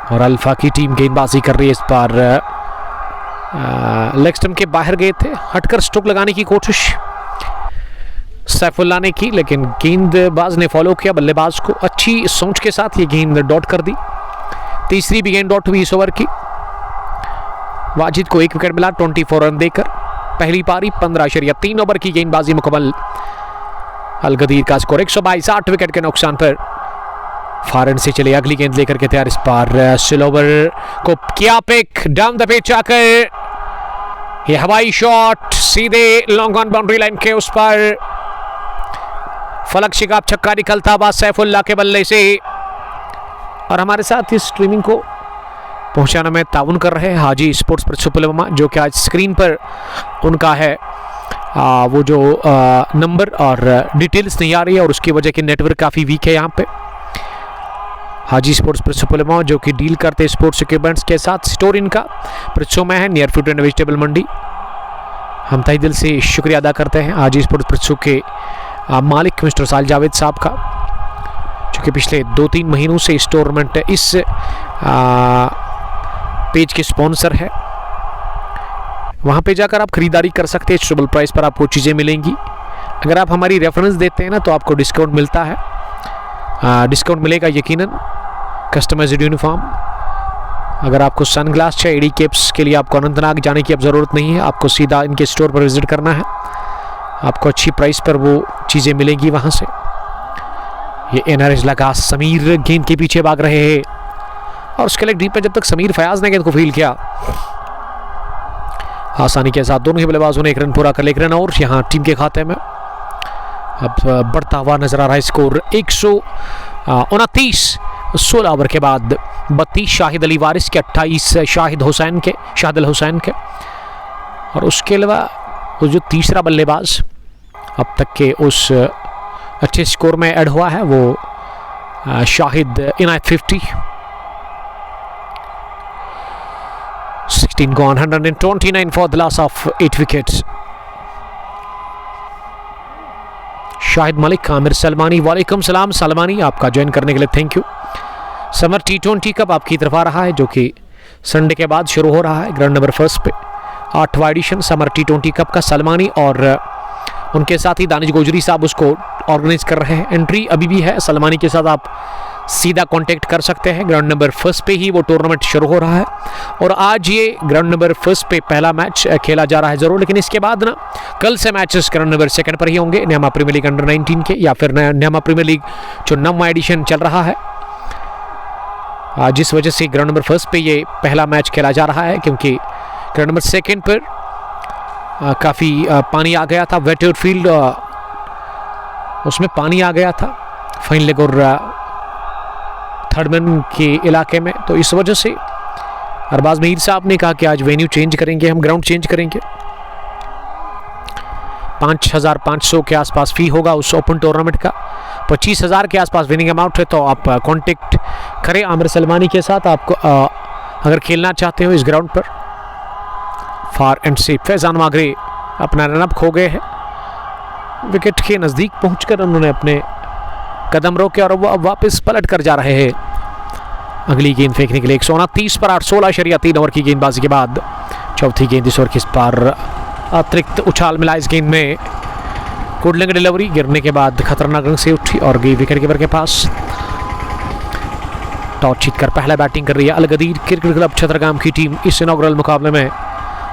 और अल्फा की टीम गेंदबाजी कर रही है। इस बार लेग स्टंप के बाहर गए थे, हटकर स्ट्रोक लगाने की कोशिश सैफुल्लाह ने की, लेकिन गेंदबाज ने फॉलो किया बल्लेबाज को। अच्छी सोच के साथ ये गेंद डॉट कर दी। तीसरी भी गेंद डॉट हुई इस ओवर की। वाजिद को 1 विकेट मिला 24 रन देकर। पहली पारी 15.3 ओवर की गेंदबाजी मुकम्मल। अलगदीर का स्कोर 122 8 विकेट के नुकसान पर। फारन से चले अगली गेंद लेकर के तैयार। इस बार सिलोवर को किया पिक डाउन द पिच आकर ये हवाई शॉट सीधे लॉन्ग ऑन बाउंड्री लाइन के उस पर फलक शिकाब छक्का निकलता हुआ सैफुल्लाह के बल्ले से। और हमारे साथ इस स्ट्रीमिंग को पहुंचाने में ताउन कर रहे हैं हाजी स्पोर्ट्स पर सुपरलेमा, जो कि आज स्क्रीन पर उनका है वो जो नंबर और डिटेल्स नहीं आ रही है, और उसकी वजह कि नेटवर्क काफ़ी वीक है यहाँ पे। हाजी स्पोर्ट्स पर सुपरलेमा जो कि डील करते हैं स्पोर्ट्स इक्विपमेंट्स के साथ। स्टोर इनका प्रचो में है नियर फ्रूट एंड वेजिटेबल मंडी। हम तहे दिल से शुक्रिया अदा करते हैं हाजी स्पोर्ट्स प्रचो के मालिक मिस्टर साल जावेद साहब का, जो कि पिछले 2-3 महीनों से इस टूर्नामेंट इस पेज के स्पॉन्सर है। वहाँ पे जाकर आप खरीदारी कर सकते हैं, स्टेबल प्राइस पर आपको चीज़ें मिलेंगी। अगर आप हमारी रेफरेंस देते हैं ना तो आपको डिस्काउंट मिलता है। डिस्काउंट मिलेगा यकीनन। कस्टमाइज्ड यूनिफॉर्म, अगर आपको सन ग्लास चाहिए, एडी कैप्स के लिए आपको अनंतनाग जाने की अब ज़रूरत नहीं है, आपको सीधा इनके स्टोर पर विजिट करना है। आपको अच्छी प्राइस पर वो चीज़ें मिलेंगी वहाँ से। ये एनआरएच लगा, समीर गेंद के पीछे भाग रहे हैं और उसके लिए डीप पे जब तक समीर फयाज ने गेंद को फील किया आसानी के साथ दोनों ही बल्लेबाजों ने 1 रन पूरा कर लिया। 1 रन और यहाँ टीम के खाते में। अब बढ़ता हुआ नजर आ रहा है स्कोर 129 16 ओवर के बाद 32 शाहिद अली वारिस के, 28 शाहिद अल हुसैन के। और उसके अलावा वो जो तीसरा बल्लेबाज अब तक के उस अच्छे स्कोर में ऐड हुआ है वो शाहिद इनायत 50। 16 gone, 129 for the loss of 8 wickets. Shahid Malik, Aamir Salmani, वालेकुम सलाम सलमानी, आपका ज्वाइन करने के लिए thank you. Summer T20 cup आपकी तरफ आ रहा है, जो कि संडे के बाद शुरू हो रहा है ग्राउंड नंबर 1 पे। 8वां एडिशन समर T20 कप का सलमानी और उनके साथ ही दानिश गोजरी साहब उसको ऑर्गेनाइज कर रहे हैं। एंट्री अभी भी है, सलमानी के साथ आप सीधा कांटेक्ट कर सकते हैं। ग्राउंड नंबर 1 पे ही वो टूर्नामेंट शुरू हो रहा है और आज ये ग्राउंड नंबर 1 पे पहला मैच खेला जा रहा है ज़रूर, लेकिन इसके बाद ना कल से मैचेस ग्राउंड नंबर 2 पर ही होंगे, नेमा प्रीमियर लीग अंडर 19 के, या फिर नेमा प्रीमियर लीग जो 9वां एडिशन चल रहा है। जिस वजह से ग्राउंड नंबर 1 पे ये पहला मैच खेला जा रहा है, क्योंकि ग्राउंड नंबर 2 पर काफ़ी पानी आ गया था। वेट फील्ड उसमें पानी आ गया था फाइन लेग और थर्डमैन के इलाके में, तो इस वजह से अरबाज मीर साहब ने कहा कि आज वेन्यू चेंज करेंगे, हम ग्राउंड चेंज करेंगे। 5500 के आसपास फी होगा उस ओपन टूर्नामेंट का। 25,000 के आसपास विनिंग अमाउंट है। तो आप कांटेक्ट करें आमिर सलमानी के साथ, आपको अगर खेलना चाहते हो इस ग्राउंड पर। फार एंड से फैजान मागरे अपना रनअप खो गए हैं। विकेट के नज़दीक पहुंचकर उन्होंने अपने कदम रोके और वो अब वापस पलट कर जा रहे हैं अगली गेंद फेंकने के लिए। 129 पर 8, 16.3 ओवर की गेंदबाजी के बाद चौथी गेंद इस ओवर की। इस पर अतिरिक्त उछाल मिला इस गेंद में। कुडलिंग डिलीवरी गिरने के बाद खतरनाक रंग से उठी और गई विकेट कीपर के पास। टॉस जीतकर पहला बैटिंग कर रही है अल गदीर क्रिकेट क्लब छतरगाम की टीम इस इनॉग्रल मुकाबले में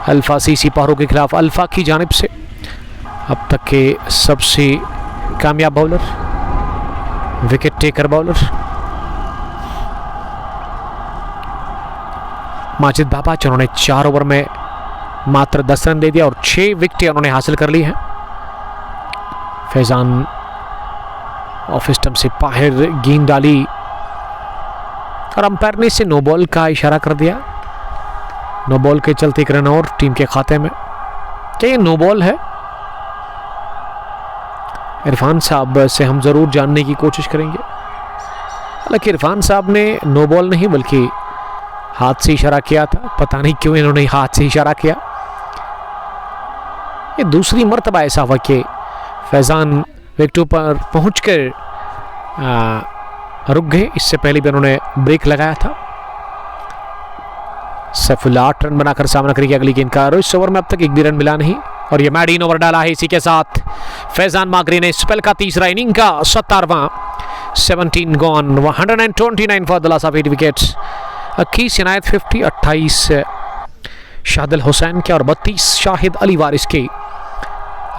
अल्फा सीसी पहरों के खिलाफ। अल्फा की जानिब से अब तक के सबसे कामयाब bowler, wicket taker bowler Majid Baba, जिन्होंने 4 ओवर में मात्र 10 रन दे दिया और 6 विकेटें उन्होंने हासिल कर ली हैं। फैजान ऑफ स्टंप से बाहर गेंद डाली और अंपायर ने इसे नो बॉल का इशारा कर दिया। नो बॉल के चलते एक रन और टीम के खाते में। क्या ये नो बॉल है? इरफान साहब से हम ज़रूर जानने की कोशिश करेंगे। हालांकि इरफान साहब ने नो बॉल नहीं बल्कि हाथ से इशारा किया था। पता नहीं क्यों इन्होंने हाथ से इशारा किया। ये दूसरी मर्तबा ऐसा हुआ कि फैजान विकेटों पर पहुंचकर रुक गए। इससे पहले भी उन्होंने ब्रेक लगाया था। सैफुल्लाह 8 रन बनाकर सामना करेगी अगली गेंद का। इस ओवर में अब तक एक भी रन मिला नहीं और ये मैडीन ओवर डाला है। इसी के साथ फैजान मागरे ने स्पेल का तीसरा इनिंग का 17वां 17 gone 129 for the loss of 8 wickets. 21 इनायत 50, 28 शाहदिल हुसैन के और 32 शाहिद अली वारिस के।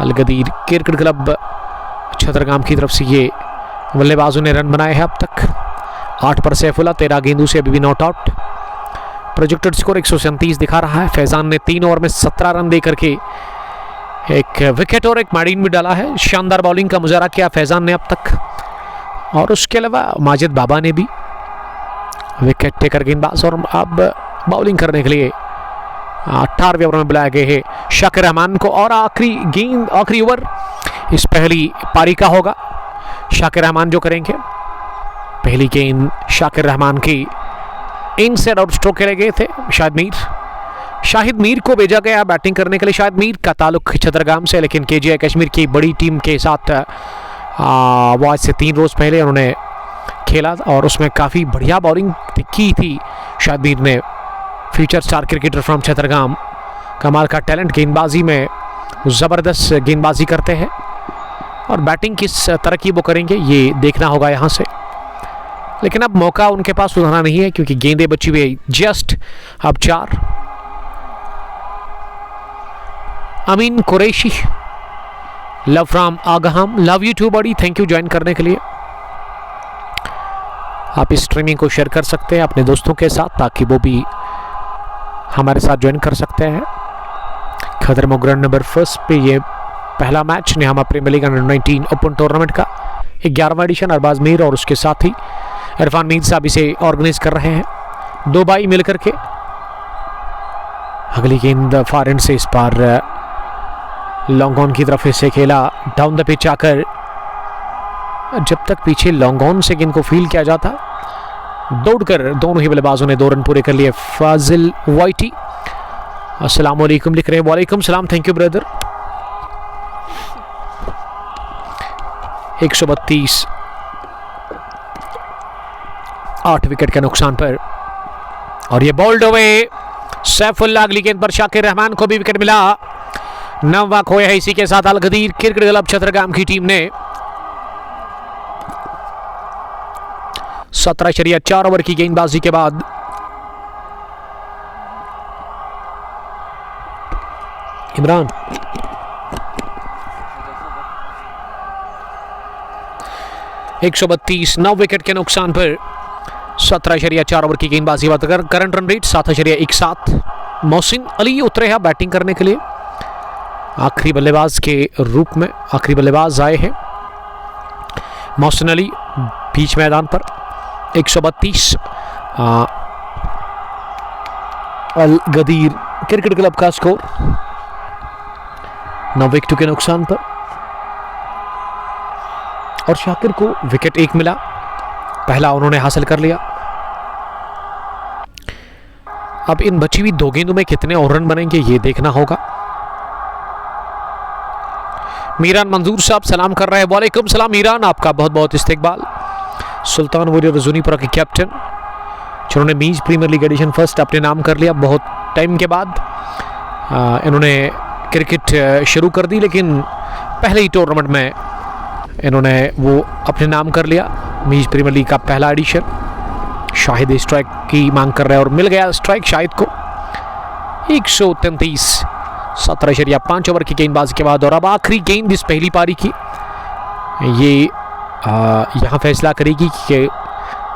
अल गदीर क्रिकेट क्लब छतरगाम की तरफ से ये बल्लेबाजों ने रन बनाए हैं अब तक। 8 पर सैफुल्लाह, 13 गेंदों से अभी भी नॉट आउट। प्रोजेक्टेड स्कोर 137 दिखा रहा है। फैजान ने 3 ओवर में 17 रन दे करके एक विकेट और एक मैडीन भी डाला है। शानदार बॉलिंग का मुजाहरा किया फैजान ने अब तक। और उसके अलावा माजिद बाबा ने भी विकेट टेकर गेंदबाज और अब बॉलिंग करने के लिए 18वें ओवर में बुलाया गए हैं शाकिर रहमान को। और आखिरी ओवर इस पहली पारी का होगा। शाकिर रहमान जो करेंगे। पहली गेंद शाकिर रहमान की इनसाइड आउट स्ट्रोक खेले गए थे। शाहिद मीर को भेजा गया बैटिंग करने के लिए। शाहिद मीर का ताल्लुक छतरगाम से, लेकिन केजीआई कश्मीर की बड़ी टीम के साथ वो आज से 3 रोज़ पहले उन्होंने खेला और उसमें काफ़ी बढ़िया बॉलिंग की थी। शाहिद मीर ने फ्यूचर स्टार क्रिकेटर फ्रॉम छतरगाम, कमाल का टैलेंट, गेंदबाजी में ज़बरदस्त गेंदबाजी करते हैं और बैटिंग किस तरह की वो करेंगे ये देखना होगा यहाँ से। लेकिन अब मौका उनके पास उठाना नहीं है क्योंकि गेंदें बची हुई जस्ट अब 4। Amin Qureshi, love from Aagam, love you too buddy, thank you join करने के लिए। आप इस स्ट्रीमिंग को शेयर कर सकते हैं अपने दोस्तों के साथ ताकि वो भी हमारे साथ ज्वाइन कर सकते हैं। खदर मोग्रान नंबर 1 पे ये पहला match Nehama premier league under nineteen open tournament का 11वां एडिशन अरबाज मीर और उसके साथ ही इरफान मीर साहब इसे ऑर्गेनाइज कर रहे हैं। 2 भाई मिलकर के। अगली गेंद फार एंड से इस पार लॉन्ग ऑन की तरफ से खेला डाउन द पिच आकर। जब तक पीछे लॉन्ग ऑन से गेंद को फील किया जाता दौड़कर दोनों ही बल्लेबाजों ने 2 रन पूरे कर लिए। फाजिल वाइटी अस्सलाम वालेकुम लिख रहे हैं। वालेकुम सलाम, थैंक यू ब्रदर। 132 8 विकेट के नुकसान पर और ये बॉल्ड हुए सैफुल्लाह। अगली गेंद पर शाकिर रहमान को भी विकेट मिला। 9वां खोया है। इसी के साथ अल गदीर क्रिकेट क्लब छतरगाम की टीम ने 17.4 ओवर की गेंदबाजी के बाद इमरान 132 9 विकेट के नुकसान पर 17.4 ओवर की गेंदबाजी। बात कर current run rate 7.17। Mohsin Ali उतरे हैं बैटिंग करने के लिए। आखिरी बल्लेबाज के रूप में आखिरी बल्लेबाज आए हैं मोहसिन अली बीच मैदान पर। 132 अल गदीर क्रिकेट क्लब का स्कोर 9 विकेटों के नुकसान पर और शाकिर को विकेट 1 मिला। पहला उन्होंने हासिल कर लिया। अब इन बची हुई 2 गेंदों में कितने और रन बनेंगे ये देखना होगा। मीरान मंजूर साहब सलाम कर रहे हैं। वालेकुम सलाम मीरान, आपका बहुत बहुत इस्तकबाल। सुल्तान वॉरियर ज़ूनीपुरा के कैप्टन जिन्होंने मीज प्रीमियर लीग एडिशन फर्स्ट अपने नाम कर लिया। बहुत टाइम के बाद इन्होंने क्रिकेट शुरू कर दी, लेकिन पहले ही टूर्नामेंट में इन्होंने वो अपने नाम कर लिया। मीज प्रीमियर लीग का पहला एडिशन। शाहिद स्ट्राइक की मांग कर रहे हैं और मिल गया स्ट्राइक शाहिद को। 133 17.5 ओवर की गेंदबाजी के बाद। और अब आखिरी गेंद इस पहली पारी की, ये यहाँ फैसला करेगी कि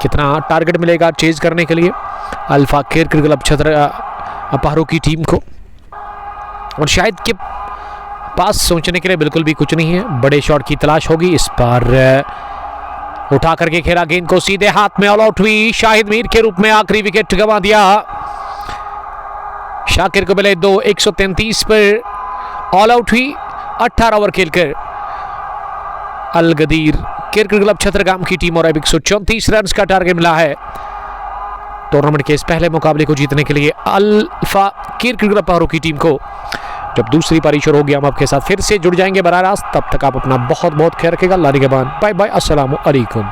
कितना टारगेट मिलेगा चेज करने के लिए अल्फा क्रिकेट क्लब छतरा अपहारों की टीम को। और शायद के पास सोचने के लिए बिल्कुल भी कुछ नहीं है, बड़े शॉट की तलाश होगी। इस पर उठा करके खेला गेंद को सीधे हाथ में, ऑल आउट हुई शाहिद मीर के रूप में। आखिरी विकेट गंवा दिया शाकिर को मिले 2। 133 पर ऑल आउट हुई। 18 ओवर खेलकर अल गदीर क्रिकेट क्लब छतरगाम की टीम और अब 134 रन का टारगेट मिला है टूर्नामेंट के इस पहले मुकाबले को जीतने के लिए अल्फा क्रिकेट क्लब अपहारों की टीम को। जब दूसरी पारी शुरू होगी हम आपके साथ फिर से जुड़ जाएंगे बराह रास्त। तब तक आप अपना बहुत बहुत ख्याल रखिएगा। अल्लाह निगहबान। Bye bye. अस्सलामु अलैकुम।